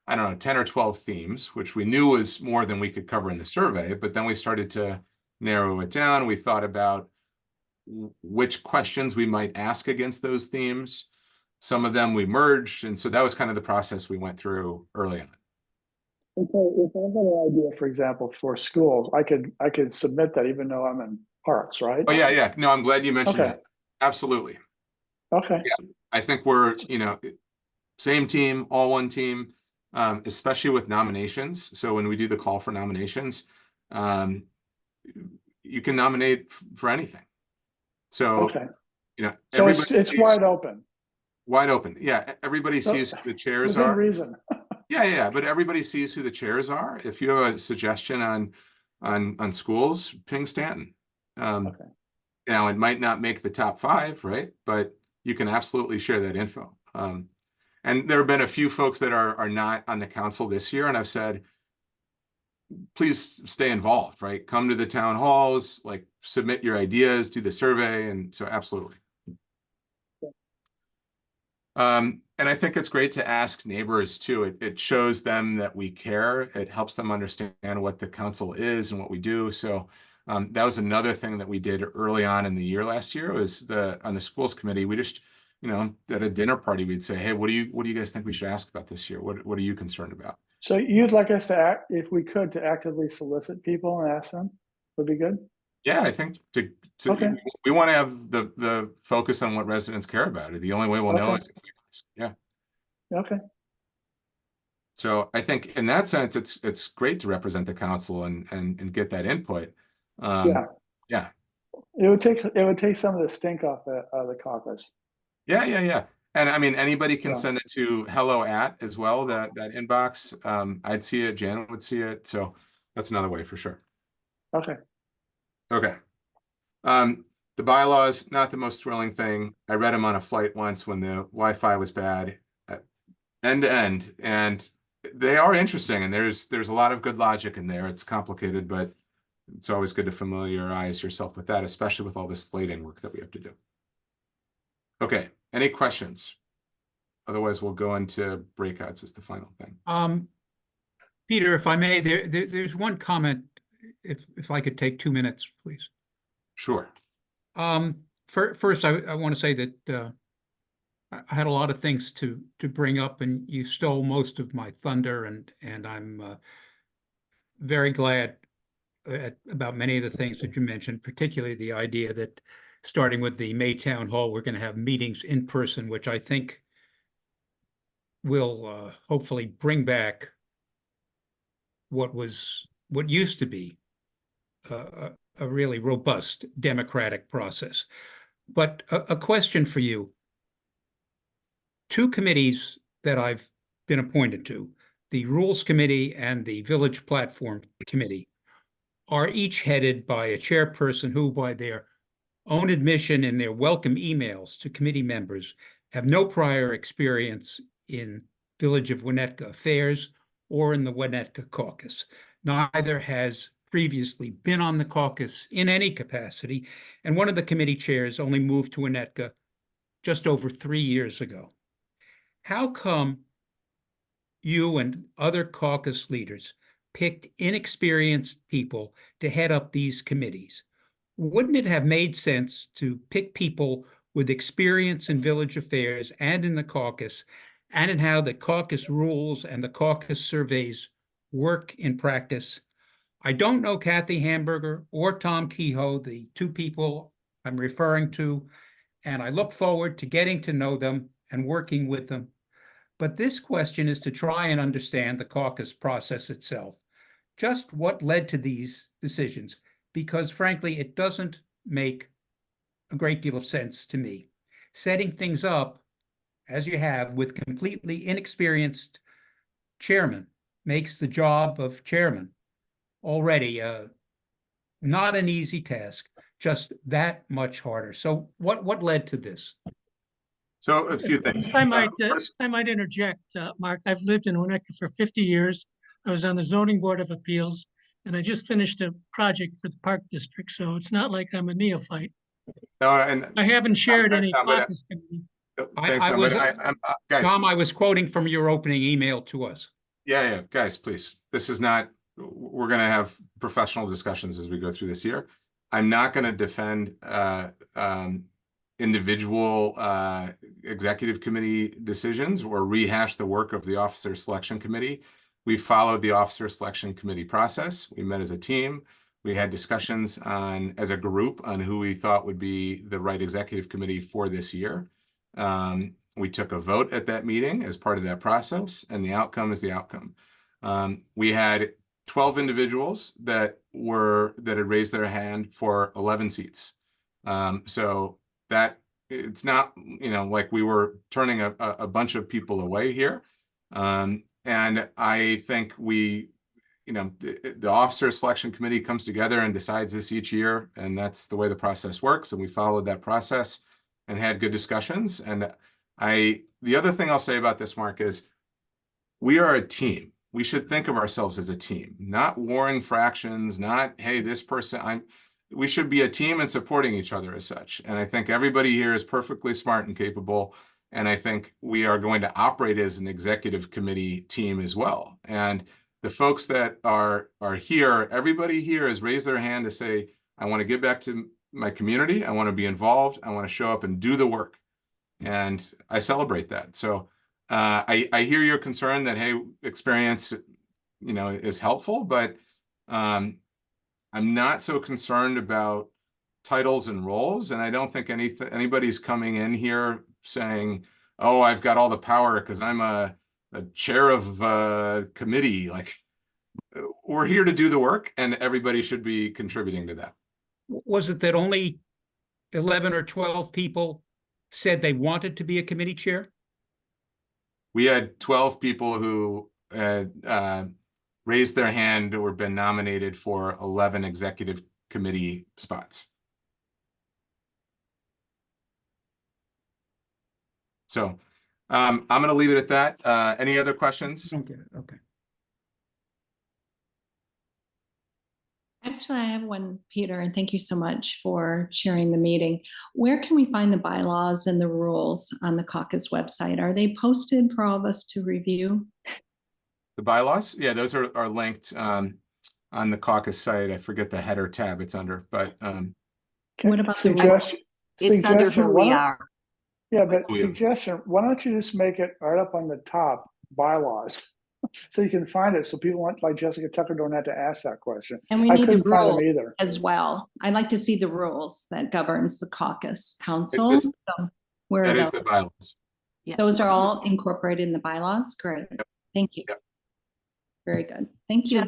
I don't know, 10 or 12 themes, which we knew was more than we could cover in the survey, but then we started to narrow it down. We thought about which questions we might ask against those themes. Some of them we merged, and so that was kind of the process we went through early on. Okay, if I have an idea, for example, for schools, I could submit that even though I'm in parks, right? Oh yeah. No, I'm glad you mentioned that. Absolutely. Okay. Yeah, I think we're, same team, all one team, especially with nominations. So when we do the call for nominations, you can nominate for anything. So, okay. So it's wide open. Wide open. Yeah. Everybody sees who the chairs are. Reason. Yeah. But everybody sees who the chairs are. If you have a suggestion on schools, ping Stanton. Okay. Now it might not make the top 5, right? But you can absolutely share that info. And there have been a few folks that are not on the council this year, and I've said, please stay involved, right? Come to the town halls, like submit your ideas, do the survey, and so absolutely. And I think it's great to ask neighbors too. It shows them that we care. It helps them understand what the council is and what we do. So that was another thing that we did early on in the year last year was on the schools committee. We just, at a dinner party, we'd say, hey, what do you guys think we should ask about this year? What are you concerned about? So you'd like us to act, if we could, to actively solicit people and ask them? Would be good? Yeah, I think Okay. we want to have the focus on what residents care about. The only way we'll know is if we ask. Yeah. Okay. So I think in that sense, it's great to represent the council and get that input. Yeah. Yeah. It would take some of the stink off the caucus. Yeah. And I mean, anybody can Yeah. send it to hello@ as well, that inbox. I'd see it, Janet would see it. So that's another way for sure. Okay. Okay. The bylaws, not the most thrilling thing. I read them on a flight once when the Wi-Fi was bad, end to end, and they are interesting. And there's a lot of good logic in there. It's complicated, but it's always good to familiarize yourself with that, especially with all this slating work that we have to do. Okay. Any questions? Otherwise, we'll go into breakouts as the final thing. Peter, if I may, there's one comment, if I could take 2 minutes, please. Sure. First, I want to say that I had a lot of things to bring up, and you stole most of my thunder, and I'm very glad about many of the things that you mentioned, particularly the idea that starting with the May Town Hall, we're going to have meetings in person, which I think will hopefully bring back what used to be a really robust democratic process. But a question for you. 2 committees that I've been appointed to, the Rules Committee and the Village Platform Committee, are each headed by a chairperson who, by their own admission in their welcome emails to committee members, have no prior experience in Village of Winnetka affairs or in the Winnetka caucus. Neither has previously been on the caucus in any capacity, and one of the committee chairs only moved to Winnetka just over 3 years ago. How come you and other caucus leaders picked inexperienced people to head up these committees? Wouldn't it have made sense to pick people with experience in village affairs and in the caucus, and in how the caucus rules and the caucus surveys work in practice? I don't know Kathy Hamburger or Tom Kehoe, the 2 people I'm referring to, and I look forward to getting to know them and working with them. But this question is to try and understand the caucus process itself. Just what led to these decisions? Because frankly, it doesn't make a great deal of sense to me. Setting things up, as you have, with completely inexperienced chairman makes the job of chairman already not an easy task, just that much harder. So what led to this? So a few things. I might interject, Mark. I've lived in Winnetka for 50 years. I was on the zoning board of appeals, and I just finished a project for the park district. So it's not like I'm a neophyte. No, and I haven't shared any Tom, caucus committee. Thanks, Tom. Guys, Tom, I was quoting from your opening email to us. Yeah, guys, please. This is not. We're going to have professional discussions as we go through this year. I'm not going to defend individual executive committee decisions or rehash the work of the officer selection committee. We followed the officer selection committee process. We met as a team. We had discussions as a group on who we thought would be the right executive committee for this year. We took a vote at that meeting as part of that process, and the outcome is the outcome. We had 12 individuals that had raised their hand for 11 seats. So that it's not, like we were turning a bunch of people away here. And I think the officer selection committee comes together and decides this each year, and that's the way the process works. And we followed that process and had good discussions. And The other thing I'll say about this, Mark, is we are a team. We should think of ourselves as a team, not warring fractions, not, hey, this person, we should be a team and supporting each other as such. And I think everybody here is perfectly smart and capable. And I think we are going to operate as an executive committee team as well. And the folks that are here, everybody here has raised their hand to say, I want to give back to my community. I want to be involved. I want to show up and do the work. And I celebrate that. So I hear your concern that, hey, experience, is helpful, but I'm not so concerned about titles and roles. And I don't think anybody's coming in here saying, oh, I've got all the power because I'm a chair of a committee. Like, we're here to do the work and everybody should be contributing to that. Was it that only 11 or 12 people said they wanted to be a committee chair? We had 12 people who had raised their hand or been nominated for 11 executive committee spots. So I'm going to leave it at that. Any other questions? Okay. Okay. Actually, I have one, Peter, and thank you so much for sharing the meeting. Where can we find the bylaws and the rules on the caucus website? Are they posted for all of us to review? The bylaws? Yeah, those are linked on the caucus site. I forget the header tab it's under, but what about the suggestion? It's under who we are. Yeah, but suggestion, why don't you just make it right up on the top, bylaws? So you can find it, so people want, like Jessica Tucker, don't have to ask that question. And we need the couldn't find them rules either. as well. I'd like to see the rules that governs the caucus council. So where that are is those? the bylaws. Yeah. Those are all incorporated in the bylaws. Great. Yep. Thank you. Yep. Very good. Thank you.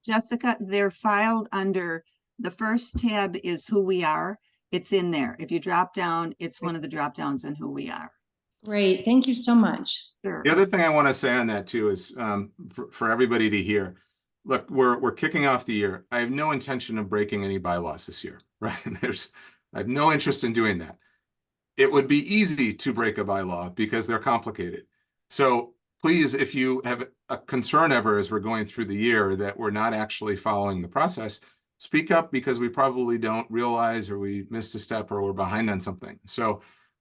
Jessica, they're filed under, the first tab is who we are. It's in there. If you drop down, it's one of the drop downs in who we are. Great. Thank you so much. Sure. The other thing I want to say on that too is for everybody to hear, look, we're kicking off the year. I have no intention of breaking any bylaws this year, right? I have no interest in doing that. It would be easy to break a bylaw because they're complicated. So please, if you have a concern ever as we're going through the year that we're not actually following the process, speak up, because we probably don't realize, or we missed a step, or we're behind on something. So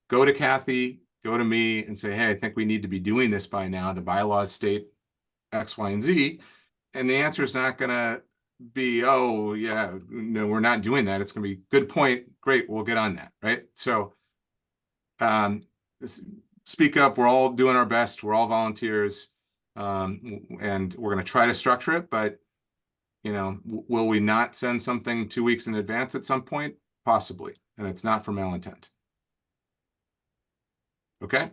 go to Kathy, go to me and say, hey, I think we need to be doing this by now. The bylaws state X, Y, and Z. And the answer is not going to be, oh, yeah, no, we're not doing that. It's going to be, good point. Great. We'll get on that. Right. So speak up. We're all doing our best. We're all volunteers. And we're going to try to structure it. But, will we not send something 2 weeks in advance at some point? Possibly. And it's not for malintent. Okay.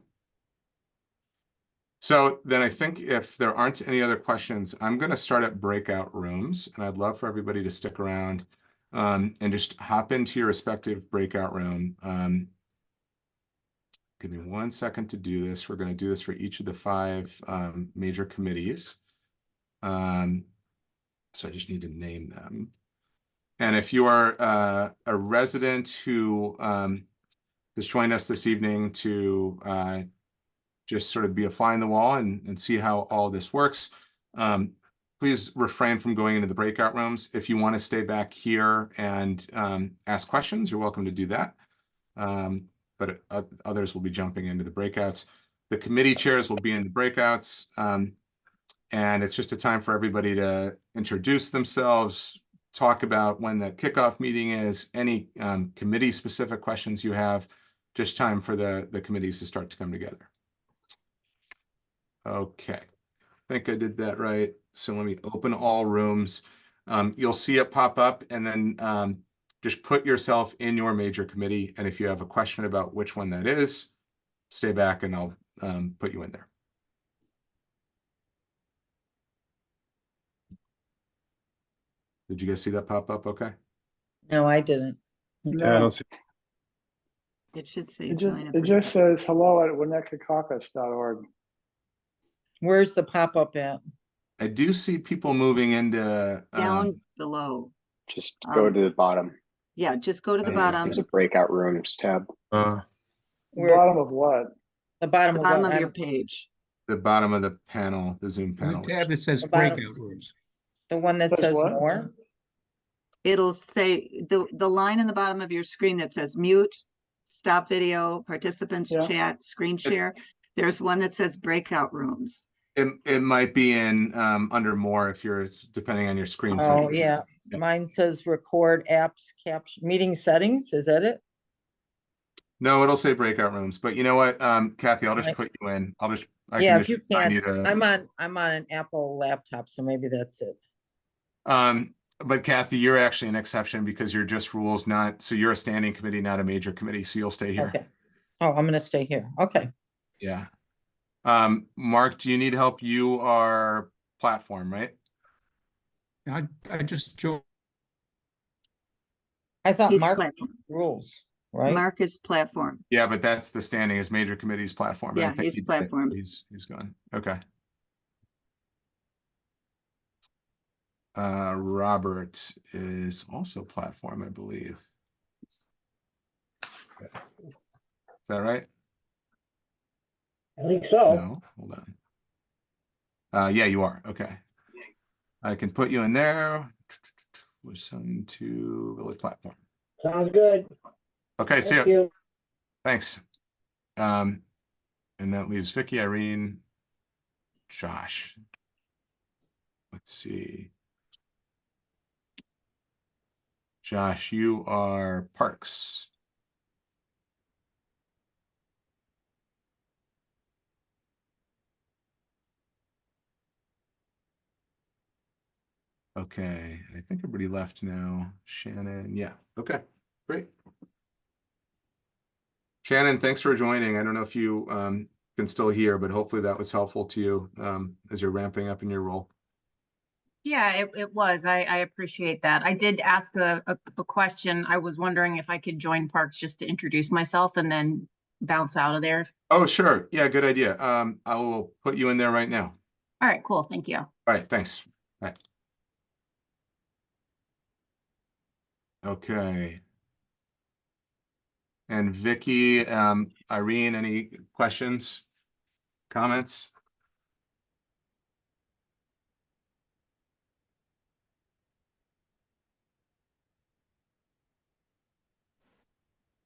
So then I think if there aren't any other questions, I'm going to start at breakout rooms, and I'd love for everybody to stick around and just hop into your respective breakout room. Give me 1 second to do this. We're going to do this for each of the 5 major committees. So I just need to name them. And if you are a resident who has joined us this evening to just sort of be a fly in the wall and see how all this works, please refrain from going into the breakout rooms. If you want to stay back here and ask questions, you're welcome to do that. But others will be jumping into the breakouts. The committee chairs will be in the breakouts. And it's just a time for everybody to introduce themselves, talk about when the kickoff meeting is, any committee specific questions you have, just time for the committees to start to come together. Okay, I think I did that right. So let me open all rooms. You'll see it pop up, and then just put yourself in your major committee. And if you have a question about which one that is, stay back and I'll put you in there. Did you guys see that pop up? Okay. No, I didn't. No. Yeah, I don't see. It should say It join. just says hello at winnetacaucus.org. Where's the pop-up at? I do see people moving into Down below. Just go to the bottom. Yeah, just go to the And bottom. There's a breakout rooms tab. Where- Bottom of what? The bottom The of bottom what? of your page. The bottom of the panel, the Zoom The panel. tab that says The bottom. breakout rooms. The one that Says says what? more? It'll say the line in the bottom of your screen that says mute, stop video, participants Yeah. chat, screen share. There's one that says breakout rooms. It might be in under more if you're depending on your screen Oh, settings. yeah. Mine says record apps, caption, meeting settings. Is that it? No, it'll say breakout rooms, but you know what, Kathy, I'll just Right. put you in. I Yeah, can if you just assign can. you to. I'm on an Apple laptop, so maybe that's it. But Kathy, you're actually an exception because you're just rules, not, so you're a standing committee, not a major committee, so you'll stay here. Okay. Oh, I'm gonna stay here. Okay. Yeah. Mark, do you need help? You are platform, right? I just joined. I thought He's Mark platform. rules, right? Mark is platform. Yeah, but that's the standing as major committee's platform. I Yeah, think he's he did it. platform. He's gone. Okay. Robert is also platform, I believe. Is that right? I think so. No, hold on. Yeah, you are. Okay. I can put you in there. We're assigned to village platform. Sounds good. Okay, see Thank ya. you. Thanks. And that leaves Vicky, Irene, Josh. Let's see. Josh, you are Parks. Okay, I think everybody left now. Shannon, yeah, okay, great. Shannon, thanks for joining. I don't know if you can still hear, but hopefully that was helpful to you as you're ramping up in your role. Yeah, it was. I appreciate that. I did ask a question. I was wondering if I could join Parks just to introduce myself and then bounce out of there. Oh, sure. Yeah, good idea. I will put you in there right now. All right, cool. Thank you. All right, thanks. All right. Okay. And Vicky, Irene, any questions, comments?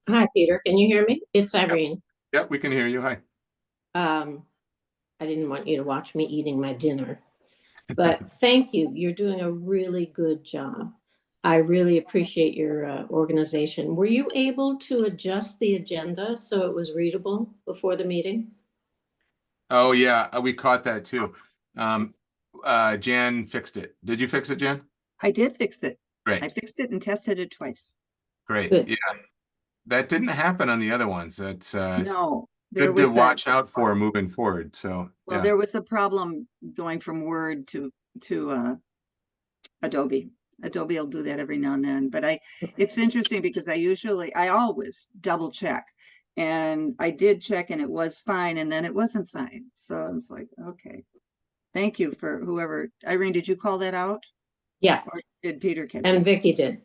Hi, Peter. Can you hear me? It's Irene. Yep, we can hear you. Hi. I didn't want you to watch me eating my dinner, but thank you. You're doing a really good job. I really appreciate your organization. Were you able to adjust the agenda so it was readable before the meeting? Oh, yeah, we caught that too. Jan fixed it. Did you fix it, Jan? I did fix it. Great. I fixed it and tested it twice. Great. Good. Yeah. That didn't happen on the other ones. That's No, good to watch out for moving forward. So well, yeah. there was a problem going from Word to Adobe. Adobe will do that every now and then, but it's interesting because I always double check, and I did check and it was fine, and then it wasn't fine. So I was like, okay, thank you for whoever. Irene, did you call that out? Yeah. Or did Peter catch And it? Vicky did.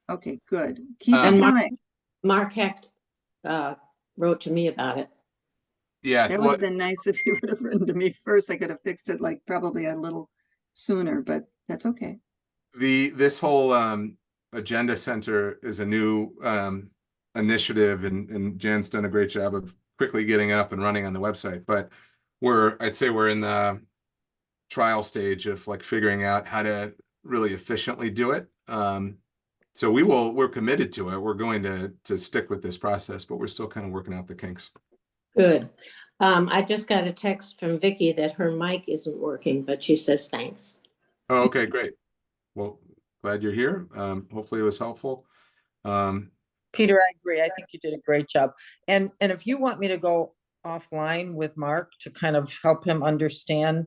Okay, good. Keep it And coming. Mark Hecht wrote to me about it. Yeah. That would have been nice if you would have written to me first. I could have fixed it like probably a little sooner, but that's okay. This whole agenda center is a new initiative, and Jan's done a great job of quickly getting it up and running on the website. But I'd say we're in the trial stage of like figuring out how to really efficiently do it. So we're committed to it. We're going to stick with this process, but we're still kind of working out the kinks. Good. I just got a text from Vicky that her mic isn't working, but she says thanks. Oh, okay, great. Well, glad you're here. Hopefully it was helpful. Peter, I agree. I think you did a great job. And if you want me to go offline with Mark to kind of help him understand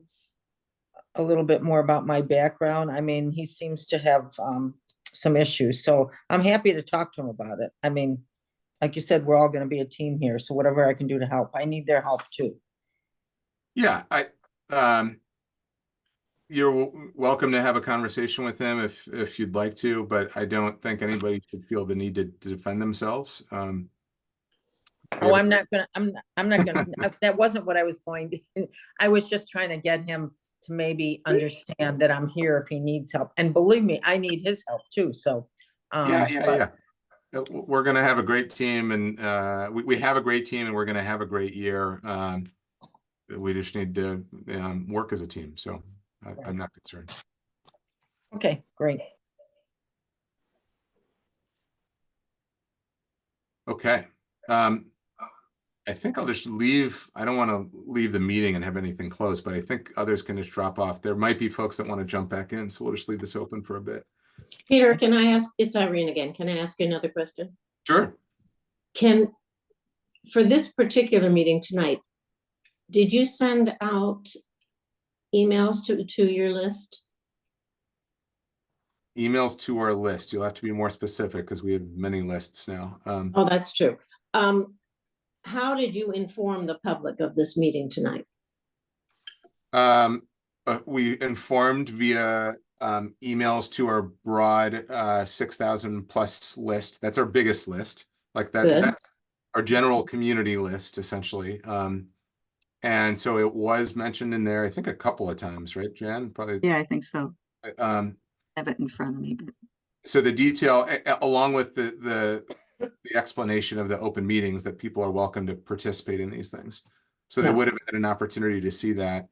a little bit more about my background, I mean, he seems to have some issues. So I'm happy to talk to him about it. I mean, like you said, we're all going to be a team here. So whatever I can do to help, I need their help too. Yeah, you're welcome to have a conversation with him if you'd like to, but I don't think anybody should feel the need to defend themselves. Oh, I'm not gonna, that wasn't what I was going to, I was just trying to get him to maybe understand that I'm here if he needs help. And believe me, I need his help too, so. Yeah. We're gonna have a great team, and we have a great team, and we're gonna have a great year. We just need to work as a team, so I'm not concerned. Okay, great. Okay. I think I'll just leave. I don't want to leave the meeting and have anything closed, but I think others can just drop off. There might be folks that want to jump back in, so we'll just leave this open for a bit. Peter, can I ask, it's Irene again, can I ask you another question? Sure. For this particular meeting tonight, did you send out emails to your list? Emails to our list. You'll have to be more specific because we have many lists now. Oh, that's true. How did you inform the public of this meeting tonight? We informed via emails to our broad 6,000 plus list. That's our biggest list. Like that. Good. That's our general community list, essentially. And so it was mentioned in there, I think, a couple of times, right, Jan? Probably. Yeah, I think so. I have it in front of me. But... So the detail, along with the explanation of the open meetings, that people are welcome to participate in these things. So they would have had an opportunity to see that.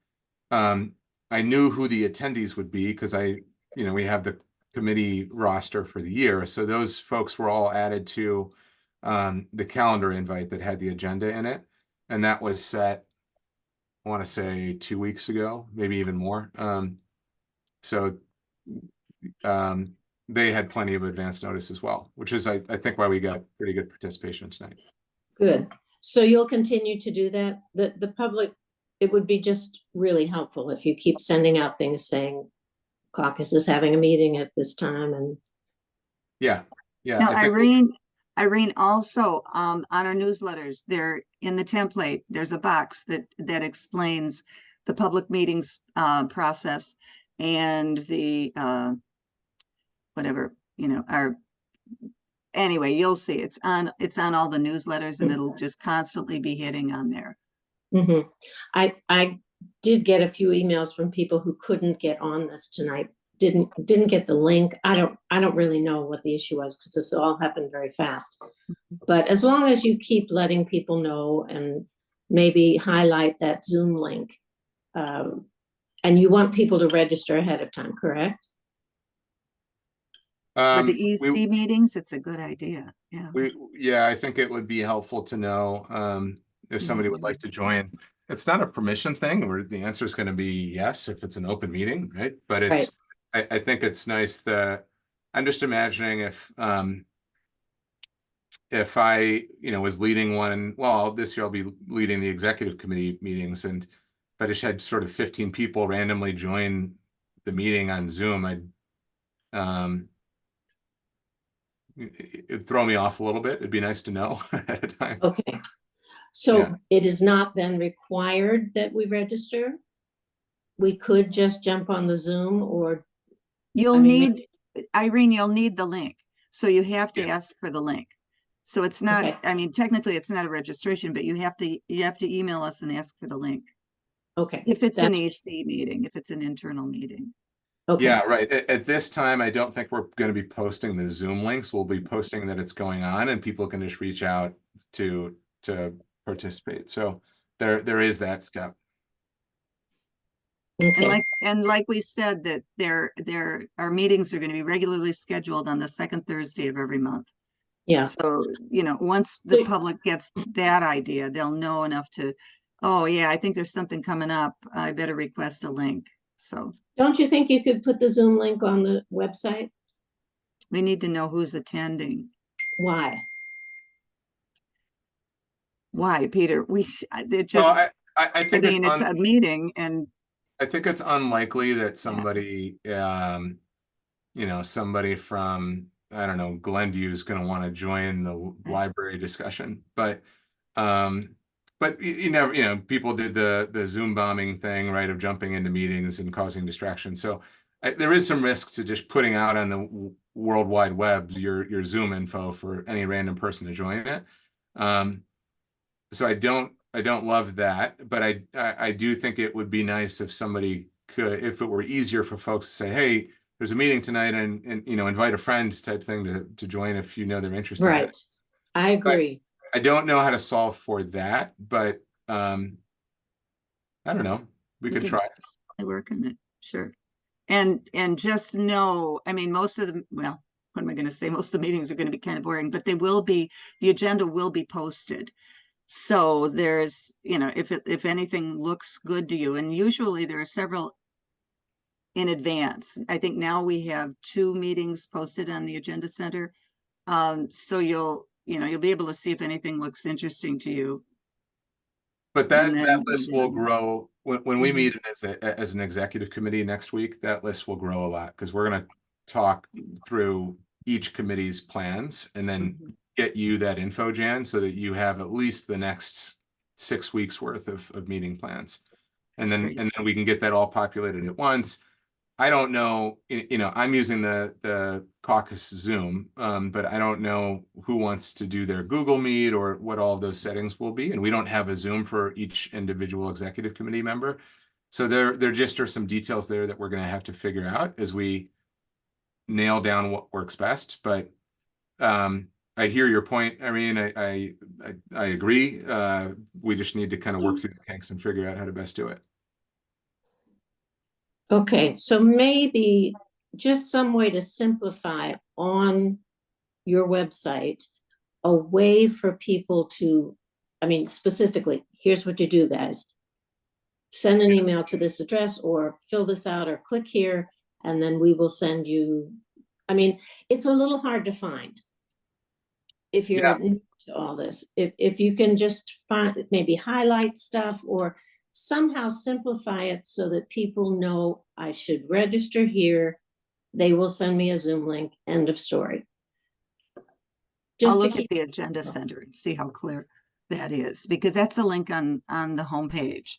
I knew who the attendees would be because we have the committee roster for the year. So those folks were all added to the calendar invite that had the agenda in it. And that was set, I want to say 2 weeks ago, maybe even more. They had plenty of advance notice as well, which is, I think, why we got pretty good participation tonight. Good. So you'll continue to do that? The public, it would be just really helpful if you keep sending out things saying caucus is having a meeting at this time. And yeah. Now, Irene, also on our newsletters, there in the template, there's a box that explains the public meetings process and the whatever, anyway, you'll see it's on all the newsletters, and it'll just constantly be hitting on there. Mm-hmm. I did get a few emails from people who couldn't get on this tonight, didn't get the link. I don't really know what the issue was because this all happened very fast. But as long as you keep letting people know and maybe highlight that Zoom link, and you want people to register ahead of time, correct? For the EC meetings, it's a good idea. Yeah. I think it would be helpful to know if somebody would like to join. It's not a permission thing where the answer is going to be yes if it's an open meeting, right? But it's I think it's nice that I'm just imagining if I was leading one. Well, this year I'll be leading the executive committee meetings, and if I just had sort of 15 people randomly join the meeting on Zoom, it'd throw me off a little bit. It'd be nice to know at a time. Okay. So it is not then required that we register? We could just jump on the Zoom, or Irene, you'll need the link. So you have to ask for the link. So it's not, technically it's not a registration, but you have to email us and ask for the link. Okay. If it's an AC meeting, if it's an internal meeting. Okay. Yeah, right. At this time, I don't think we're going to be posting the Zoom links. We'll be posting that it's going on, and people can just reach out to participate. So there is that step. Okay. And like we said, that our meetings are going to be regularly scheduled on the second Thursday of every month. Yeah. So, once the public gets that idea, they'll know enough to, oh yeah, I think there's something coming up. I better request a link. So don't you think you could put the Zoom link on the website? We need to know who's attending. Why? Why, Peter? I think it's a meeting, and I think it's unlikely that somebody, somebody from, I don't know, Glenview is going to want to join the library discussion, but you never, people did the Zoom bombing thing, right, of jumping into meetings and causing distraction. So there is some risk to just putting out on the World Wide Web your Zoom info for any random person to join it. so I don't love that, but I do think it would be nice if somebody could, if it were easier for folks to say, hey, there's a meeting tonight, and you know, invite a friend type thing to join if you know they're interested in Right. it. I agree. I don't know how to solve for that, but I don't know. We could try. Work on it, sure. And just know, I mean, most of the, well, what am I going to say? Most of the meetings are going to be kind of boring, but they will be, the agenda will be posted. So there's, you know, if anything looks good to you, and usually there are several in advance. I think now we have 2 meetings posted on the Agenda Center. So you'll be able to see if anything looks interesting to you. But that list will grow when we meet as an executive committee next week. That list will grow a lot because we're going to talk through each committee's plans and then get you that info, Jan, so that you have at least the next 6 weeks worth of meeting plans, and then we can get that all populated at once. I don't know, you know, I'm using the Caucus Zoom, but I don't know who wants to do their Google Meet or what all of those settings will be. And we don't have a Zoom for each individual executive committee member. So there just are some details there that we're going to have to figure out as we nail down what works best. But I hear your point, Irene. I agree. We just need to kind of work through the kinks and figure out how to best do it. Okay, so maybe just some way to simplify on your website a way for people to, I mean, specifically, here's what you do, guys. Send an email to this address or fill this out or click here, and then we will send you. I mean, it's a little hard to find if you're new to all this. If you can just find, maybe highlight stuff or somehow simplify it so that people know I should register here. They will send me a Zoom link, end of story. I'll look at the Agenda Center and see how clear that is, because that's a link on the homepage.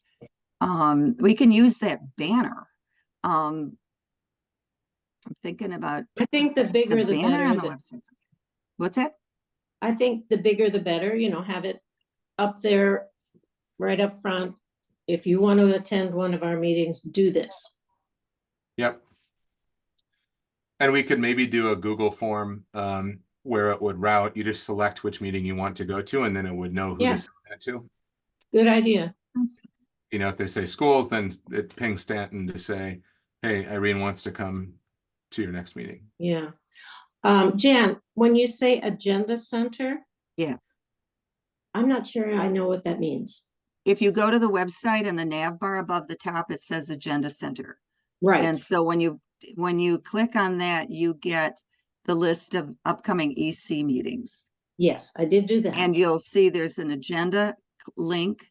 We can use that banner. I'm thinking about. I think the bigger the banner better. on the website. What's that? I think the bigger the better. You know, have it up there, right up front. If you want to attend one of our meetings, do this. Yep. And we could maybe do a Google form where it would route. You just select which meeting you want to go to, and then it would know who to send that to. Good idea. You know, if they say schools, then it pings Stanton to say, hey, Irene wants to come to your next meeting. Yeah. Jan, when you say Agenda Center, I'm not sure I know what that means. If you go to the website and the nav bar above the top, it says Agenda Center. Right. And so when you click on that, you get the list of upcoming EC meetings. Yes, I did do that. And you'll see there's an agenda link,